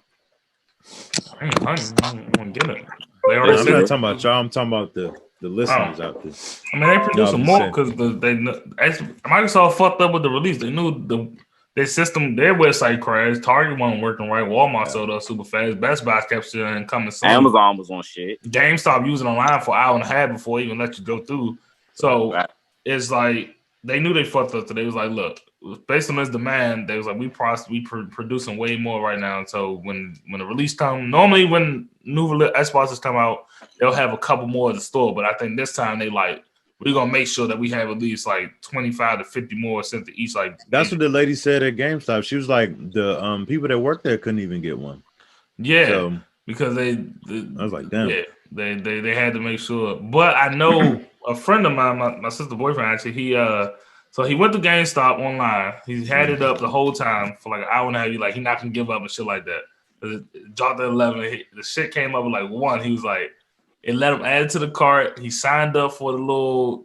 A: I ain't hunting. I don't get it.
B: I'm not talking about y'all. I'm talking about the listeners out there.
A: I mean, they producing more because Microsoft fucked up with the release. They knew their system, their website crashed. Target wasn't working right. Walmart sold out super fast. Best Buy kept shit and coming soon.
C: Amazon was on shit.
A: GameStop using online for an hour and a half before they even let you go through. So it's like they knew they fucked up. So they was like, look, based on this demand, they was like, we producing way more right now. So when the release comes, normally when new Xboxes come out, they'll have a couple more at the store. But I think this time they like, we're gonna make sure that we have at least like 25 to 50 more sent to each. Like
B: that's what the lady said at GameStop. She was like, the people that work there couldn't even get one.
A: Yeah, so, because I
B: was like, damn.
A: Yeah, they had to make sure. But I know a friend of mine, my sister's boyfriend, actually, he went to GameStop online. He had it up the whole time for like an hour and a half. He not gonna give up and shit like that. It dropped at 11. The shit came up at like 1. He was like, it let him add it to the cart. He signed up for the little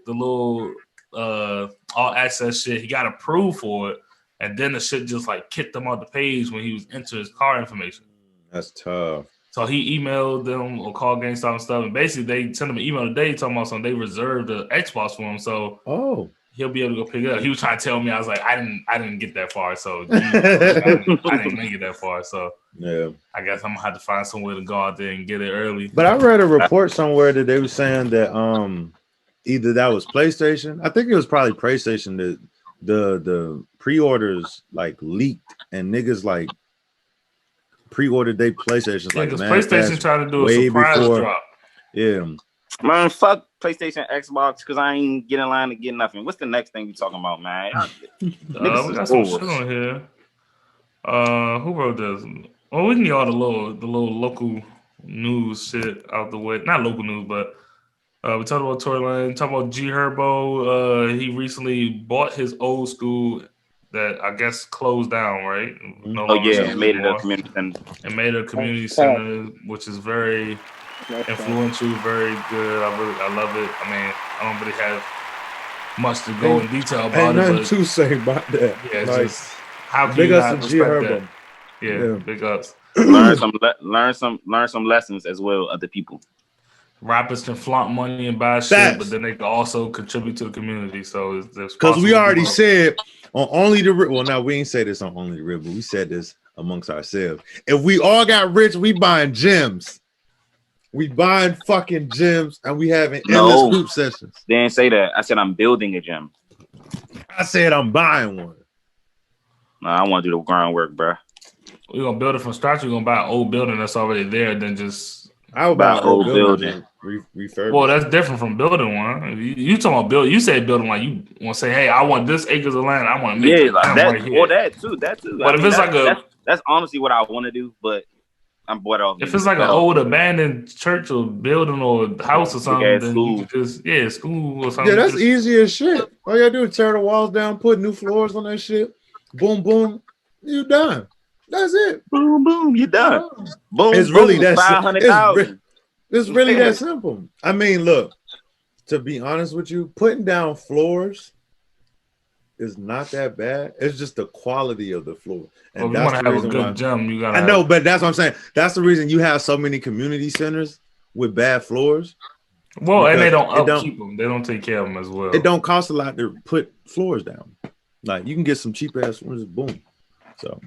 A: all access shit. He got approved for it, and then the shit just like kicked him off the page when he was entering his car information.
B: That's tough.
A: So he emailed them or called GameStop and stuff, and basically they sent him an email today talking about something. They reserved the Xbox for him, so he'll be able to go pick it up. He was trying to tell me, I was like, I didn't get that far, so I didn't make it that far. So
B: yeah,
A: I guess I'm gonna have to find some way to go out there and get it early.
B: But I read a report somewhere that they were saying that either that was PlayStation. I think it was probably PlayStation that the pre-orders like leaked and niggas like pre-ordered their PlayStations like
A: PlayStation trying to do a surprise drop.
B: Yeah.
C: Man, fuck PlayStation, Xbox, because I ain't get in line to get nothing. What's the next thing you talking about, man?
A: We got some shit on here. Who wrote this? Well, we can get all the little local news shit out the way. Not local news, but we talked about Tory Lanez, talked about G Herbo. He recently bought his old school that I guess closed down, right?
C: Made it a community center.
A: And made a community center, which is very influential, very good. I love it. I mean, I don't really have much to go in detail about it.
B: Nothing to say about that.
A: Yeah, like, just how can
B: big
A: you
B: ups
A: not
B: to G
A: respect
B: Herbo.
A: that? Yeah, big ups.
C: learn some lessons as well, other people.
A: Rappers can flaunt money and buy shit, but then they can also contribute to the community. So
B: because we already said on Only the Rip. Well, now we ain't say this on Only the Rip, but we said this amongst ourselves. If we all got rich, we buying gyms. We buying fucking gyms and we having endless group sessions.
C: They didn't say that. I said I'm building a gym.
B: I said I'm buying one.
C: Nah, I want to do the groundwork, bro.
A: We're gonna build it from scratch. We're gonna buy an old building that's already there, then just
B: How about
C: old
B: building?
A: Well, that's different from building one. You talking about build? You say building like you want to say, hey, I want this acres of land. I want to make it
C: like that.
A: right here.
C: Well, that too.
A: But if it's like
C: that's honestly what I want to do. But I'm bored off.
A: If it's like an old abandoned church or building or house or something, then you just school or something.
B: Yeah, that's easy as shit. All you gotta do is tear the walls down, put new floors on that shit. Boom, boom, you done. That's it.
C: Boom, boom, you done. Boom,
B: it's really that
C: 500,000.
B: It's really that simple. I mean, look. To be honest with you, putting down floors is not that bad. It's just the quality of the floor. And
A: that's the reason why gym, you gotta.
B: I know, but that's what I'm saying. That's the reason you have so many community centers with bad floors.
A: Well, and they don't upkeep them. They don't take care of them as well.
B: It don't cost a lot to put floors down. Like you can get some cheap ass floors. Boom. So.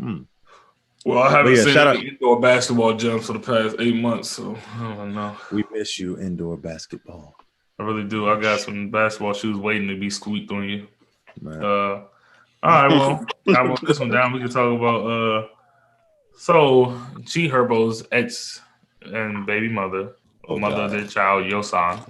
A: Well, I haven't seen any indoor basketball gyms for the past 8 months, so I don't know.
B: We miss you, indoor basketball.
A: I really do. I got some basketball shoes waiting to be squeaked on you. All right, well, I wrote this one down. We can talk about so G Herbo's ex and baby mother, or mother of their child, Yosan.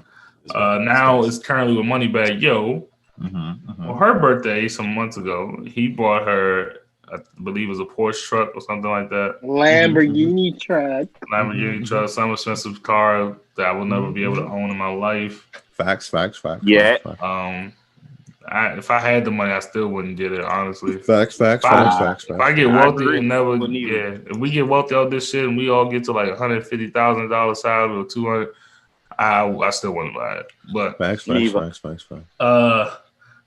A: Now is currently with Moneybagg Yo. On her birthday some months ago, he bought her, I believe it was a Porsche truck or something like that.
D: Lamborghini truck.
A: Truck, some expensive car that I will never be able to own in my life.
B: Facts.
C: Yeah.
A: If I had the money, I still wouldn't get it, honestly.
B: Facts.
A: If I get wealthy and never, if we get wealthy out this shit and we all get to like $150,000 salary or $200,000, I still wouldn't buy it. But
B: facts.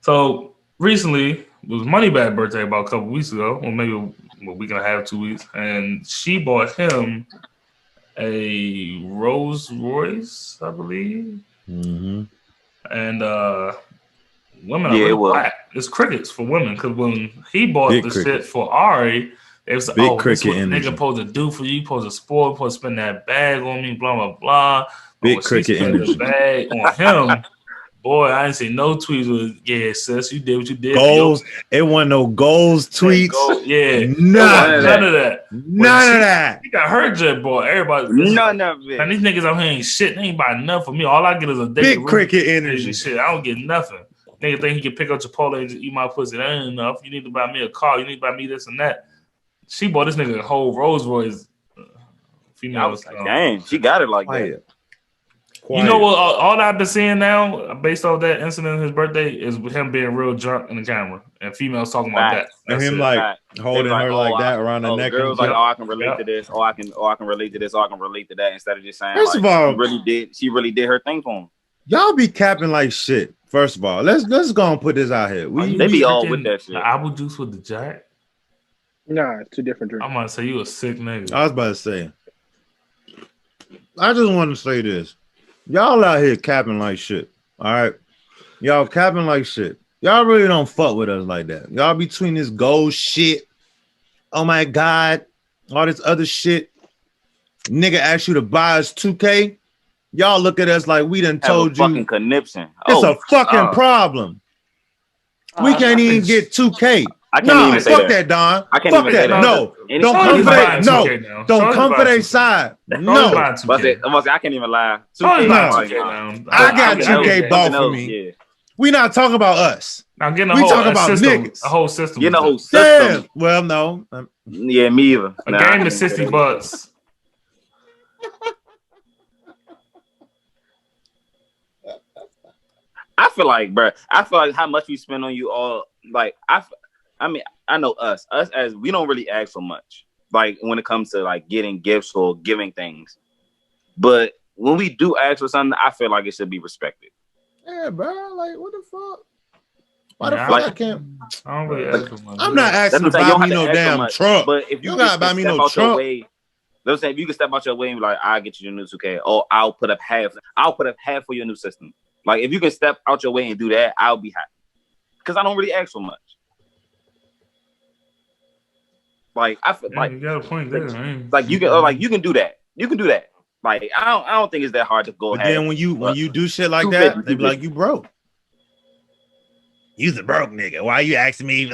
A: So recently it was Moneybagg birthday about a couple weeks ago, or maybe a week and a half, 2 weeks, and she bought him a Rolls Royce, I believe. And women are really black. It's crickets for women, because when he bought shit for Ari, it was this what nigga supposed to do for you, supposed to spoil, supposed to spend that bag on me, blah blah blah.
B: Big cricket energy.
A: The bag on him. Boy, I didn't see no tweets with, yeah, sis, you did what you did.
B: Goals. It wasn't no goals tweets.
A: None of that.
B: None of that.
A: He got her jet, boy. Everybody.
C: None of it.
A: And these niggas out here ain't shit. They ain't buy nothing for me. All I get is a
B: big cricket energy.
A: Shit. I don't get nothing. Nigga think he can pick up Chipotle and just eat my pussy. That ain't enough. You need to buy me a car. You need to buy me this and that. She bought this nigga a whole Rolls Royce. Female.
C: I was like, dang, she got it like that.
A: You know what? All I've been seeing now, based off that incident on his birthday, is him being real drunk in the camera and females talking about that.
B: And him holding her like that around the neck.
C: Girls like, I can relate to this. I can relate to this. I can relate to that. Instead of just saying,
B: first of all,
C: she really did her thing for him.
B: Y'all be capping like shit. First of all, let's go and put this out here.
C: They be all with that shit.
A: The apple juice with the Jack?
D: Nah, it's two different drinks.
A: I'm gonna say you a sick nigga.
B: I was about to say. I just want to say this. Y'all out here capping like shit. All right. Y'all capping like shit. Y'all really don't fuck with us like that. Y'all between this gold shit. Oh my God. All this other shit. Nigga asked you to buy us 2K. Y'all look at us like we done told you.
C: Fucking conniption.
B: It's a fucking problem. We can't even get 2K.
C: I can't even say
B: fuck that, Don.
C: I can't
B: fuck
C: even
B: that. No, don't come for that. No, don't come for their side. No,
C: I can't even lie.
B: I got 2K bought for me. We not talking about us.
A: I'm getting
B: we talking about niggas.
A: A whole system.
C: Getting a whole system.
B: Yeah. Well, no.
C: Yeah, me either.
A: A game to $60.
C: I feel like how much we spend on you all. Like I mean, I know us as we don't really ask for much, like when it comes to like getting gifts or giving things. But when we do ask for something, I feel like it should be respected.
B: Yeah, bro. Like, what the fuck? Why the fuck I can't?
A: I don't really ask for much.
B: I'm not asking to buy me no damn truck.
C: But if you
B: gotta buy me no truck,
C: let's say if you can step out your way and be like, I'll get you your new 2K, or I'll put up half for your new system. Like if you can step out your way and do that, I'll be happy. Because I don't really ask for much. Like I feel like
A: you got a point there. Man.
C: Like you can do that. You can do that. Like I don't think it's that hard to go
B: ahead. But then when you do shit like that, they be like, you broke. You's a broke nigga. Why you asking me?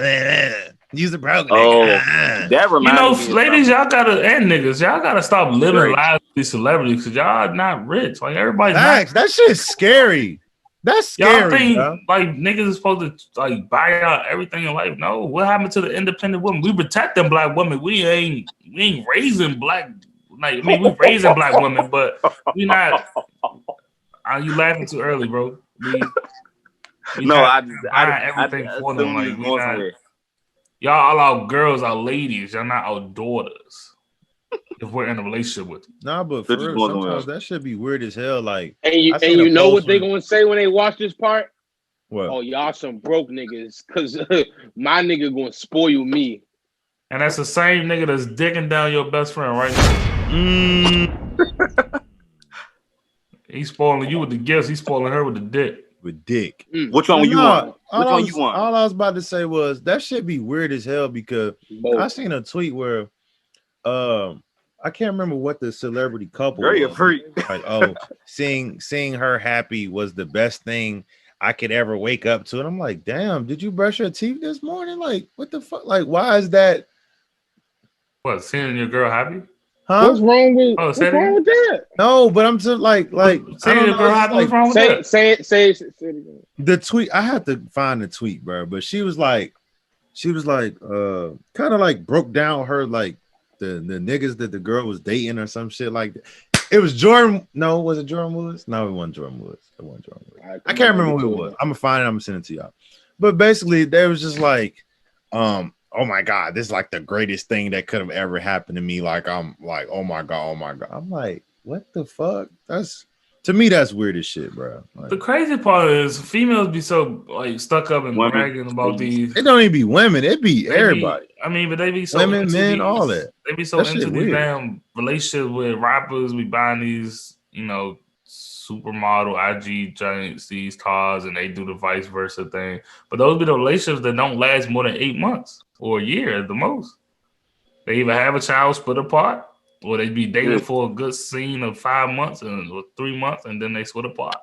B: You's a broke nigga.
C: That reminds me.
A: Ladies, y'all gotta and niggas, y'all gotta stop living lives these celebrities because y'all not rich. Like everybody's
B: Facts. That shit's scary. That's scary.
A: Y'all think
B: bro.
A: like niggas is supposed to like buy out everything in life? No. What happened to the independent women? We protect them black women. We ain't raising black. Like I mean, we raising black women, but we not. You laughing too early, bro? Everything for them. Like we not. Y'all allow girls, our ladies. Y'all not our daughters. If we're in a relationship with them.
B: Nah, but for real, sometimes that should be weird as hell. Like,
D: and you know what they gonna say when they watch this part?
B: What?
D: Oh, y'all some broke niggas, cause my nigga gonna spoil me.
A: And that's the same nigga that's digging down your best friend right now. He's spoiling you with the gifts. He's spoiling her with the dick.
B: With dick.
C: Which one you want? Which one you want?
B: All I was about to say was that should be weird as hell because I seen a tweet where I can't remember what the celebrity couple was. Like, oh, seeing her happy was the best thing I could ever wake up to. And I'm like, damn, did you brush your teeth this morning? Like, what the fuck? Like, why is that?
A: What, seeing your girl happy?
B: Huh?
D: What's wrong with that?
B: No, but I'm just like
A: seeing your girl happy. What's wrong with that?
D: Say it again.
B: The tweet, I had to find the tweet, bro. But she was like, kind of like broke down her like the niggas that the girl was dating or some shit like that. It was Jordan. No, was it Jordan Woods? No, it wasn't Jordan Woods. I can't remember who it was. I'm gonna find it. I'm gonna send it to y'all. But basically, they was just like, oh my god, this is like the greatest thing that could have ever happened to me. Like I'm like, oh my god. I'm like, what the fuck? To me, that's weird as shit, bro. Like,
A: the crazy part is females be so like stuck up and bragging about these.
B: It don't even be women. It be everybody.
A: But they be so
B: women, men, all that.
A: They be so into these damn relationships with rappers. We buying these, supermodel IG giants, these cars, and they do the vice versa thing. But those be the relationships that don't last more than 8 months or a year at the most. They either have a child split apart, or they be dating for a good scene of 5 months or 3 months, and then they split apart.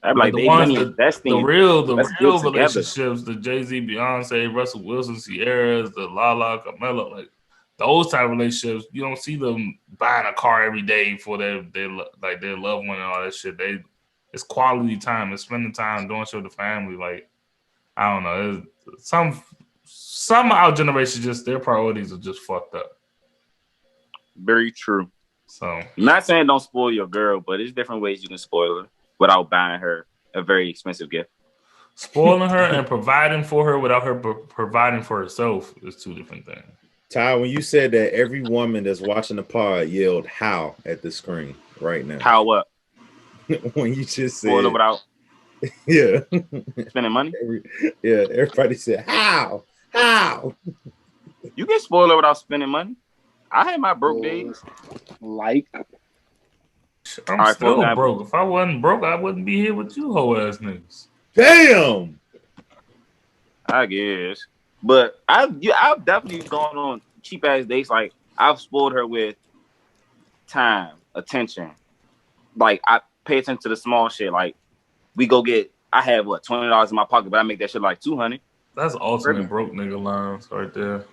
C: I'm like the
A: real relationships, the Jay-Z, Beyonce, Russell Wilson, Sierras, the Lala, Carmelo, like those type of relationships, you don't see them buying a car every day for their loved one and all that shit. It's quality time. It's spending time doing shit with the family. Like, I don't know. Some of our generation, just their priorities are just fucked up.
C: Very true.
A: So,
C: I'm not saying don't spoil your girl, but there's different ways you can spoil her without buying her a very expensive gift.
A: Spoiling her and providing for her without her providing for herself is two different things.
B: Ty, when you said that, every woman that's watching the pod yelled "how" at the screen right now.
C: How what?
B: When you just said
C: spoil without spending money.
B: Everybody said how.
C: You can spoil her without spending money. I had my broke days.
D: Like,
A: I'm still broke. If I wasn't broke, I wouldn't be here with you hoe ass niggas.
B: Damn.
C: I guess. But I've definitely gone on cheap ass dates. Like, I've spoiled her with time, attention. Like, I pay attention to the small shit. Like, we go get, I have $20 in my pocket, but I make that shit like $200.
A: That's ultimate broke nigga lines right there.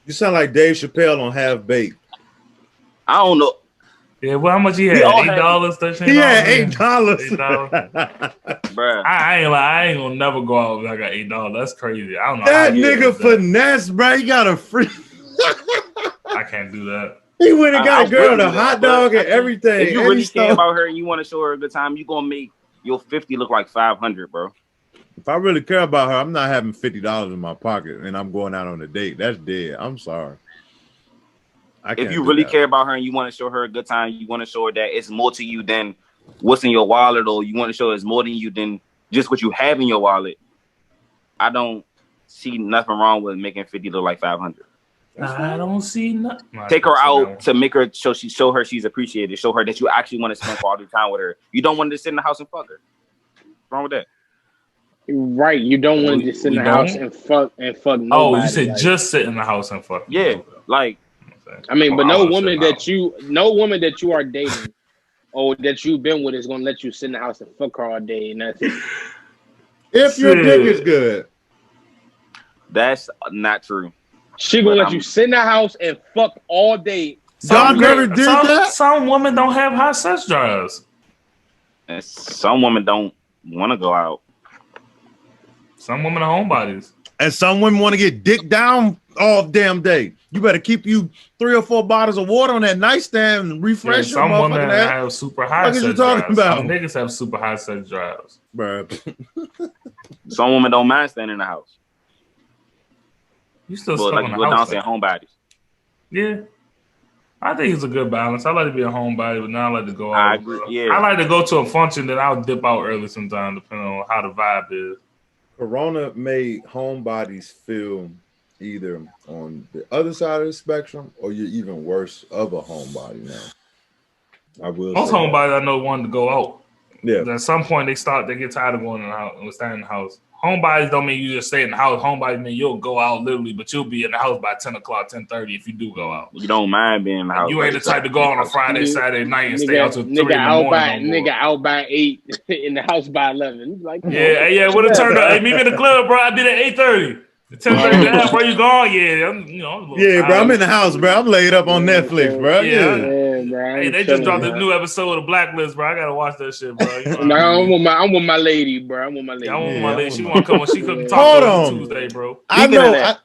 B: You sound like Dave Chappelle on Half Baked.
C: I don't know.
A: Yeah, well, how much he had? $8, $13?
B: He had $8.
C: Bruh.
A: I ain't gonna never go out if I got $8. That's crazy. I don't know.
B: That nigga finesse, bro. He got a free.
A: I can't do that.
B: He went and got a girl the hot dog and everything.
C: If you really care about her and you want to show her a good time, you gonna make your 50 look like 500, bro.
B: If I really care about her, I'm not having $50 in my pocket and I'm going out on a date. That's dead. I'm sorry.
C: If you really care about her and you want to show her a good time, you want to show her that it's more to you than what's in your wallet, or you want to show her it's more than you than just what you have in your wallet, I don't see nothing wrong with making 50 look like 500.
A: I don't see nothing.
C: Take her out to make her show her she's appreciated. Show her that you actually want to spend quality time with her. You don't want to sit in the house and fuck her. What's wrong with that?
D: Right, you don't want to just sit in the house and fuck nobody.
A: Oh, you said just sit in the house and fuck.
C: Yeah, like,
D: I mean, but no woman that you are dating or that you've been with is gonna let you sit in the house and fuck her all day. And that's
B: if your dick is good.
C: That's not true.
D: She gonna let you sit in the house and fuck all day
B: Y'all never did that?
A: Some women don't have high sex drives.
C: And some women don't want to go out.
A: Some women are homebodies.
B: And some women want to get dick down all damn day. You better keep you 3 or 4 bottles of water on that nightstand and refresh your
A: some women
B: head.
A: have super high sex drives. Some niggas have super high sex drives.
B: Bro.
C: Some women don't mind staying in the house.
A: You still
C: stuck
A: like
C: on the house. Saying homebodies.
A: Yeah. I think it's a good balance. I like to be a homebody, but now I like to go out.
C: I agree. Yeah.
A: I like to go to a function that I'll dip out early sometimes, depending on how the vibe is.
B: Corona made homebodies feel either on the other side of the spectrum or you're even worse of a homebody now. I will.
A: Most homebodies I know wanted to go out.
B: Yeah.
A: At some point they get tired of going in the house and staying in the house. Homebodies don't mean you just stay in the house. Homebodies mean you'll go out literally, but you'll be in the house by 10 o'clock, 10:30 if you do go out.
C: You don't mind being in the house.
A: You ain't the type to go on a Friday, Saturday night and stay out till 3 in the morning.
D: Nigga out by 8, in the house by 11. Like,
A: yeah. Would have turned up. Hey, meet me in the club, bro. I did at 8:30. 10:30, bro. You gone? Yeah,
B: bro. I'm in the house, bro. I'm laid up on Netflix, bro.
A: Yeah, bro. Hey, they just dropped a new episode of Blacklist, bro. I gotta watch that shit, bro.
D: I'm with my lady, bro. I'm with my lady.
A: Yeah, I'm with my lady. She want to come on. She couldn't talk on Tuesday, bro.
B: I know.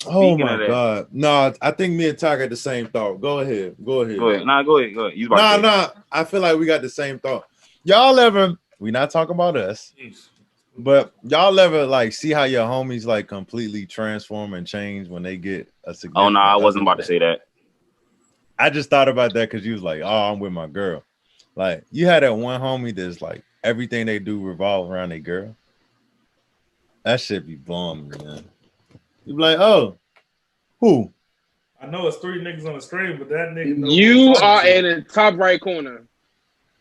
B: Oh my god. No, I think me and Ty got the same thought. Go ahead.
C: Go ahead. Nah, go ahead.
B: Nah. I feel like we got the same thought. Y'all ever? We not talking about us. Jeez. But y'all ever like see how your homies like completely transform and change when they get a significant?
C: Oh no, I wasn't about to say that.
B: I just thought about that because you was like, "Oh, I'm with my girl." Like you had that one homie that's like everything they do revolve around their girl. That shit be blowing me, man. You be like, "Oh, who?"
A: I know it's 3 niggas on the screen, but that nigga.
D: You are in the top right corner.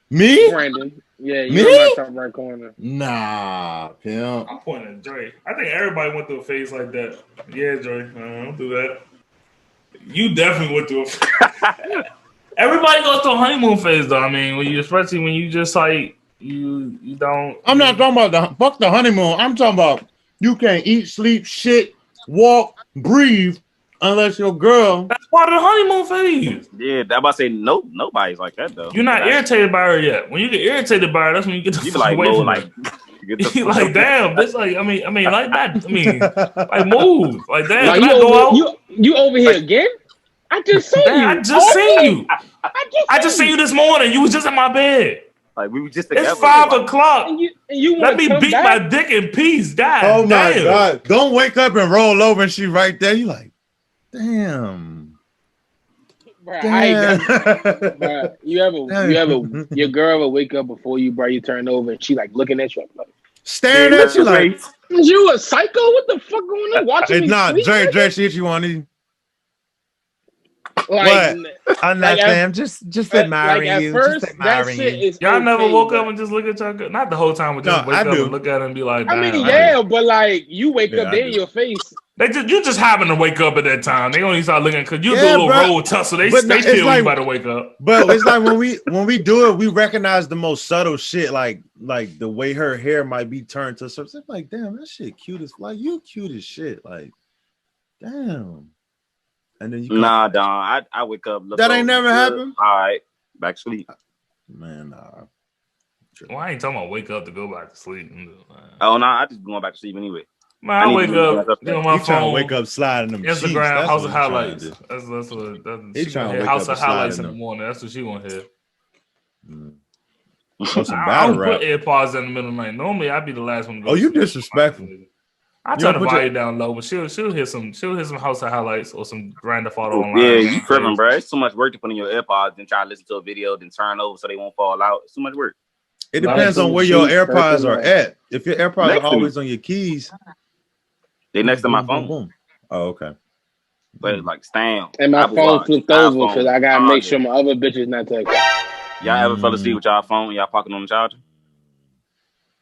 B: Me,
D: Brandon. Yeah, you're in my top right corner.
B: Nah, pimp.
A: I'm pointing at Dre. I think everybody went through a phase like that. Yeah, Dre. Don't do that. You definitely went through a phase. Everybody goes through a honeymoon phase, though. I mean, especially when you just like you don't.
B: I'm not talking about fuck the honeymoon. I'm talking about you can't eat, sleep, shit, walk, breathe. Unless your girl.
A: That's part of the honeymoon phase.
C: Yeah, I'm about to say nobody's like that though.
A: You're not irritated by her yet. When you get irritated by her, that's when you get the fuck away from her. You like, damn, this like, I mean, like that. I mean, like move, like damn.
D: Like,
A: can I go out?
D: You over here again? I just seen you.
A: I just seen you. I just seen you this morning. You was just in my bed.
C: Like we were just together.
A: It's 5 o'clock.
D: And you
A: let me beat my dick in peace. God.
B: Oh my god! Don't wake up and roll over and she right there. You like. Damn.
D: Bruh, bruh, your girl will wake up before you, bro. You turn over and she like looking at you, like
B: staring at you, like
D: you a psycho? What the fuck going on? Watching me?
B: Nah, Dre, shit you want to?
D: Like,
B: I'm not saying just admiring you.
D: First,
B: just admiring you.
A: Y'all never woke up and just look at y'all. Not the whole time, but just wake up and look at her and be like,
D: I mean, but like you wake up there in your face.
A: You just happen to wake up at that time. They only start looking because you do a little roll tussle. They feel like, you about to wake up.
B: But it's like when we do it, we recognize the most subtle shit, like the way her hair might be turned to something. Like, damn, that shit cute as like you cute as shit. Like, damn. And then you
C: Don. I wake up.
B: That ain't never happened.
C: All right, back to sleep.
B: Man, nah.
A: Well, I ain't talking about wake up to go back to sleep.
C: Oh no, I just going back to sleep anyway.
A: Man, I wake up, get on my phone,
B: wake up, sliding them
A: Instagram, House of Highlights. That's what
B: he trying to wake
A: House
B: up
A: of Highlights in the morning. That's what she want to hear.
B: I don't
A: put AirPods in the middle of the night. Normally, I'd be the last one to go.
B: Oh, you disrespectful.
A: I turn the volume down low, but she'll hear some House of Highlights or some Grand Theft Auto online.
C: Yeah, you tripping, bro. It's too much work to put in your AirPods and try to listen to a video, then turn over so they won't fall out. It's too much work.
B: It depends on where your AirPods are at. If your AirPods are always on your keys,
C: they next to my phone.
B: Boom. Oh, okay.
C: But like stand.
D: And my phone flipped over because I gotta make sure my other bitches not texting.
C: Y'all ever fell asleep with y'all phone? Y'all pocket on the charger?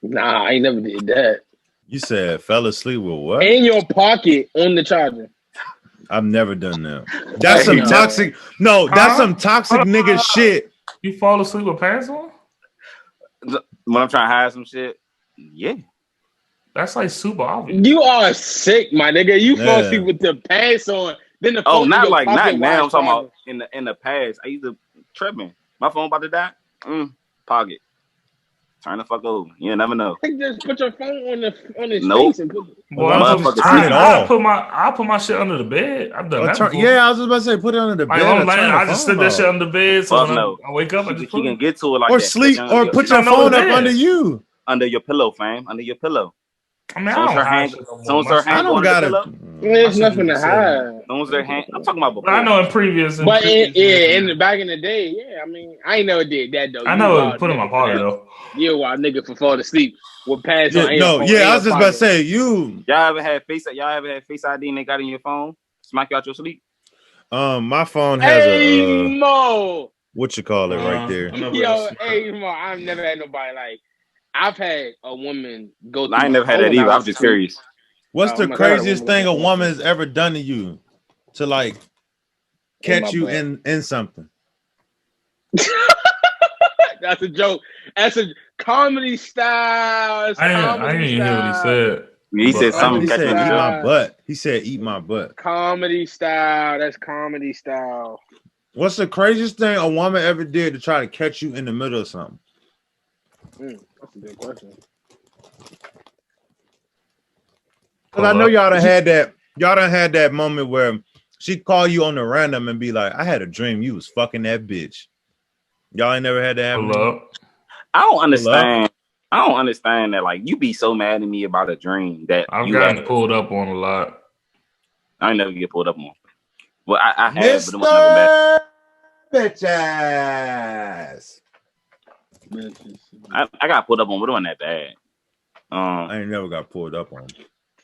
D: Nah, I ain't never did that.
B: You said fell asleep with what?
D: In your pocket on the charger.
B: I've never done that. That's some toxic. No, that's some toxic nigga shit.
A: You fall asleep with pants on?
C: When I'm trying to hide some shit, yeah.
A: That's like super obvious.
D: You are sick, my nigga. You fall asleep with the pants on. Then the
C: Oh,
D: phone
C: not
D: in your
C: like not
D: pocket
C: now.
D: while
C: I'm talking
D: charging.
C: about in the past. I used to tripping. My phone about to die. Pocket. Turn the fuck over. You never know.
D: I think just put your phone on his
C: Nope.
D: face and put.
A: Boy,
C: Motherfucker
B: turn it off.
A: I put my shit under the bed. I've done that before.
B: Yeah, I was just about to say, put it under the
A: Like,
B: bed.
A: I'm
B: or
A: laying,
B: turn the
A: I just
B: phone
A: sit that shit
B: off.
A: under the bed. So
C: Fuck
A: when
C: no.
A: I wake up, I just
C: She
A: put
C: can
A: it.
C: get to it like
B: Or
C: that.
B: sleep, or put your
A: I know
B: phone
A: it's
B: up
A: there.
B: under you.
C: under your pillow, fam. Under your pillow.
A: I mean,
C: Soon as
A: I
C: her
A: don't hide
C: hand,
A: shit no more.
C: soon as her
A: My shit-
B: I
C: hand go
B: don't
C: under
B: got
C: the
B: it.
C: pillow.
D: There's
A: shit
D: nothing to
A: just set.
D: hide.
C: Soon as their hand, I'm talking about
A: But
C: before.
A: I know in previous.
D: But in the back in the day, yeah, I mean, I ain't never did that though.
A: I
D: You
A: know
D: wild
A: it put in my
D: nigga for
A: pocket
D: that.
A: though.
D: You a wild nigga for falling asleep with pads on.
B: I was just about to say, you.
C: Y'all ever had Face ID and they got in your phone? Smack you out your sleep?
B: My phone has
D: Hey Mo,
B: what you call it right there.
D: yo, hey Mo, I've never had nobody like. I've had a woman go.
C: I ain't never had that either. I'm just curious.
B: What's the craziest thing a woman has ever done to you to like catch you in something?
D: That's a joke. That's a comedy style.
A: I didn't even hear what he said.
C: He said something.
B: He
C: Catch
B: said
C: me in
B: eat
C: the
B: my
C: joke.
B: butt. He said eat my butt.
D: Comedy style. That's comedy style.
B: What's the craziest thing a woman ever did to try to catch you in the middle of something?
D: That's a good question.
B: Because I know y'all done had that. Y'all done had that moment where she'd call you on the random and be like, "I had a dream you was fucking that bitch." Y'all ain't never had that happen.
C: I don't understand. I don't understand that. Like, you be so mad at me about a dream that
A: I've gotten pulled up on a lot.
C: I ain't never get pulled up on. Well, I have, but it was never bad.
B: Bitch ass.
C: I got pulled up on, but it wasn't that bad.
B: I ain't never got pulled up on.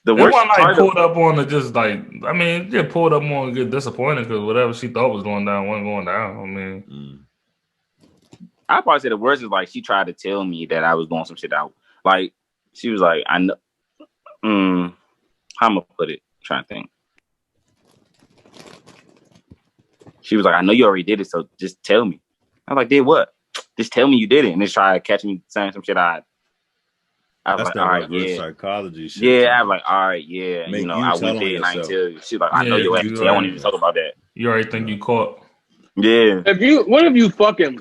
C: The
A: It
C: worst
A: wasn't like
C: part
A: pulled up on to just like, I mean, get pulled up on and get disappointed because whatever she thought was going down wasn't going down. I mean,
C: I probably say the worst is like she tried to tell me that I was doing some shit out. Like, she was like, I know. How I'm gonna put it? I'm trying to think. She was like, I know you already did it, so just tell me. I was like, did what? Just tell me you did it, and just try to catch me saying some shit. I was like, all right, yeah,
B: psychology shit.
C: Yeah, I was like, all right, yeah,
B: Make
C: you know,
B: you
C: I
B: tell
C: went
B: on
C: there and I ain't
B: yourself.
C: tell you. She was like, I know your ass. I won't even talk about that.
A: You already think you caught.
C: Yeah.
D: What if you fucking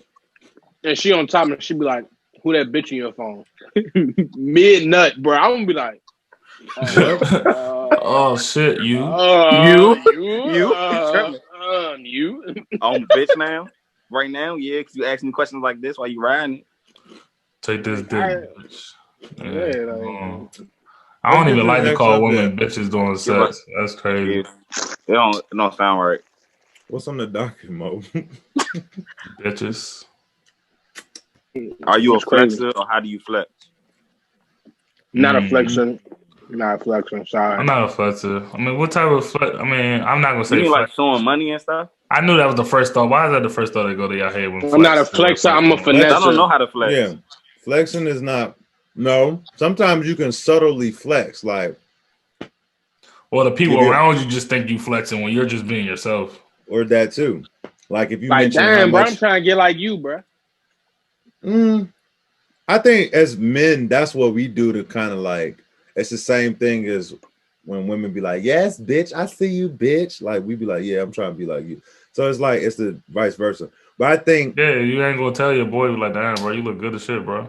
D: and she on top and she be like, who that bitch in your phone? Mid nut, bro. I'm gonna be like,
A: oh shit, you.
D: You.
C: On bitch now, right now, yeah, because you ask me questions like this while you riding it.
A: Take this dick, bitch.
D: Yeah,
A: I don't even like to call women bitches doing sex. That's crazy.
C: Yeah. It don't sound right.
B: What's on the docket, Mo?
A: Bitches.
C: Are you a flexer or how do you flex?
D: Not a flexer. Not a flexer. Sorry.
A: I'm not a flexer. I mean, what type of flex? I mean, I'm not gonna say
C: You mean
A: flex.
C: like showing money and stuff?
A: I knew that was the first thought. Why is that the first thought that go to your head when
D: I'm not a flexer. I'm a finesser.
C: I don't know how to flex.
B: Yeah, flexing is not. No, sometimes you can subtly flex, like.
A: Well, the people around you just think you flexing when you're just being yourself.
B: Or that too. Like if you
D: like,
B: mention
D: damn, bro,
B: much,
D: I'm trying to get like you, bro.
B: I think as men, that's what we do to kind of like. It's the same thing as when women be like, "Yes, bitch, I see you, bitch." Like we be like, "Yeah, I'm trying to be like you." So it's like it's the vice versa. But I think,
A: yeah, you ain't gonna tell your boy like, "Damn, bro, you look good as shit, bro."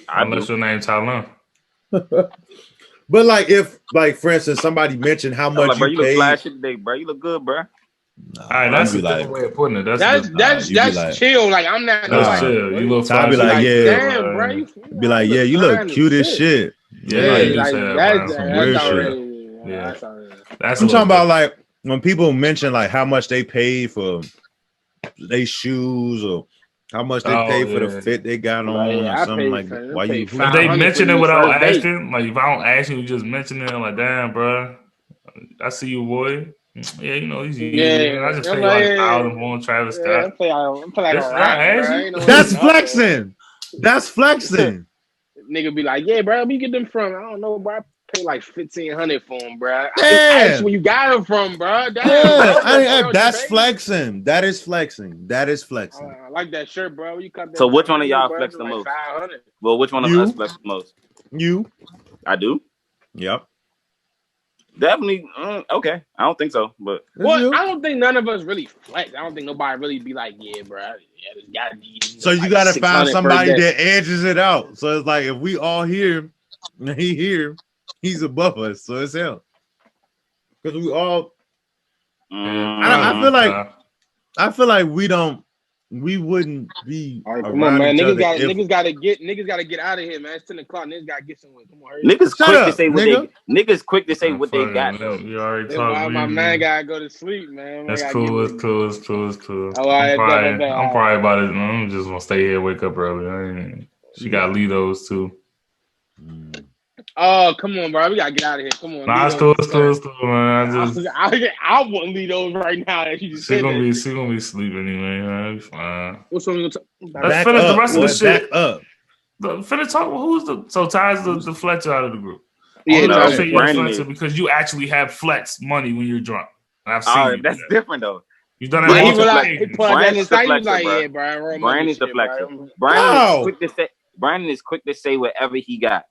A: Unless your name's Tylen.
B: But like if, like for instance, somebody mentioned how much
C: like, bro,
B: you
C: look
B: paid.
C: flashy today, bro. You look good, bro.
A: All right, that's a different way of putting it.
D: That's chill. Like I'm not.
A: That's chill. You look
B: flashy. Be like, yeah,
D: damn, bro. You
B: be like, yeah, you look cute as shit.
A: Yeah, you
D: like,
A: say
B: that's
A: some
B: weird
A: shit.
D: Yeah,
B: I'm talking about like when people mention like how much they paid for they shoes or how much they paid for the fit they got on or something like that. Why you?
A: If they mention it without asking, like if I don't ask you, you just mention it. Like, damn, bro, I see you, boy. Yeah, you know, I just pay like $1,000 for Travis Scott.
B: That's flexing. That's flexing.
D: Nigga be like, yeah, bro, where you get them from? I don't know, bro. I pay like $1,500 for them, bro. That's where you got them from, bro.
B: That's flexing. That is flexing. That is flexing.
D: I like that shirt, bro. You cut that.
C: So which one of y'all flex the most? Well, which one of us flex the most?
B: You.
C: I do.
B: Yep.
C: Definitely. Okay. I don't think so, but
D: well, I don't think none of us really flex. I don't think nobody really be like, yeah, bro. Yeah, this got these.
B: So you
D: like
B: got to find
D: 600
B: somebody
D: per day.
B: that edges it out. So it's like if we all here, and he here, he's above us. So it's him. Because we all. I feel like we wouldn't be.
D: All right, come on, man. Niggas got to get out of here, man. It's 10 o'clock. Niggas got to get somewhere. Come on, hurry.
C: Niggas quick to say what they got. Though.
A: You already talked.
D: My man gotta go to sleep, man.
A: That's cool. It's cool.
D: Oh, I'm
A: probably about it. I'm just gonna stay here, wake up early. She got Lidos too.
D: Oh, come on, bro. We gotta get out of here. Come on.
A: Nah, it's cool, man.
D: I want Lidos right now.
A: She gonna be sleeping anyway. Man. Fine.
D: What's wrong with
A: Let's finish the rest of the shit.
B: Up.
A: Finish talking. So Ty's the Fletcher out of the group.
D: Yeah,
A: I'll say you're Fletcher because you actually have flex money when you're drunk. I've seen
C: that's different though.
A: You've done that.
C: Brandon's the flexer, bro. Brandon's the flexer. Brandon is quick to say whatever he got.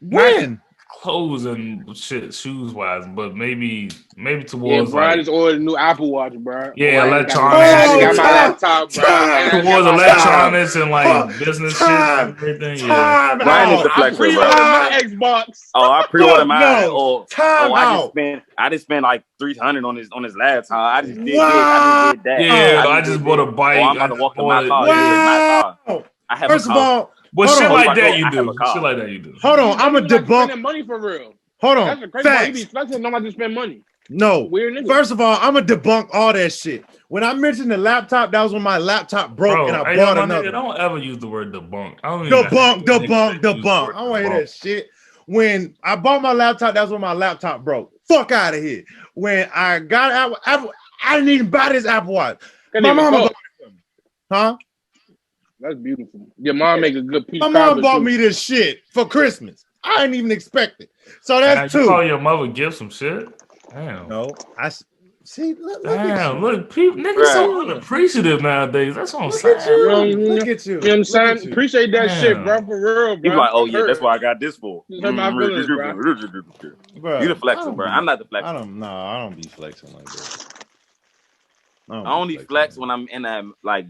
B: When?
A: Clothes and shit, shoes wise, but maybe towards.
D: Yeah, bro, I just ordered a new Apple Watch, bro.
A: Yeah, electronics.
D: Got my laptop, bro.
A: Towards electronics and like business shit and everything. Yeah.
C: Brian is the flexer, bro.
D: My Xbox.
C: Oh, I pre-ordered mine. I just spent like $300 on his laptop. I just did that.
A: Yeah, I just bought a bike.
C: I'm about to walk to my car. I have
B: First of all.
A: But shit like that you do.
B: Hold on, I'm a debunk.
D: Spending money for real.
B: Hold on,
D: that's a crazy part. You be flexing, don't like to spend money.
B: No.
D: Weird nigga.
B: First of all, I'm gonna debunk all that shit. When I mentioned the laptop, that was when my laptop broke and I bought another.
A: Don't ever use the word debunk.
B: Debunk. I don't want to hear that shit. When I bought my laptop, that's when my laptop broke. Fuck out of here. When I got Apple, I didn't even buy this Apple Watch. My mama bought it for me. Huh?
D: That's beautiful. Your mom make a good piece.
B: My mom bought me this shit for Christmas. I didn't even expect it. So that's two.
A: You call your mother give some shit? Damn.
B: No, I see. Look
A: people, niggas so unappreciative nowadays. That's what I'm saying.
B: Look at you.
D: You know what I'm saying? Appreciate that shit, bro. For real, bro.
C: He's like, oh yeah, that's why I got this for.
D: You my feelings, bro.
C: You the flexer, bro. I'm not the flexer.
B: I don't be flexing like that.
C: I only flex when I'm in that like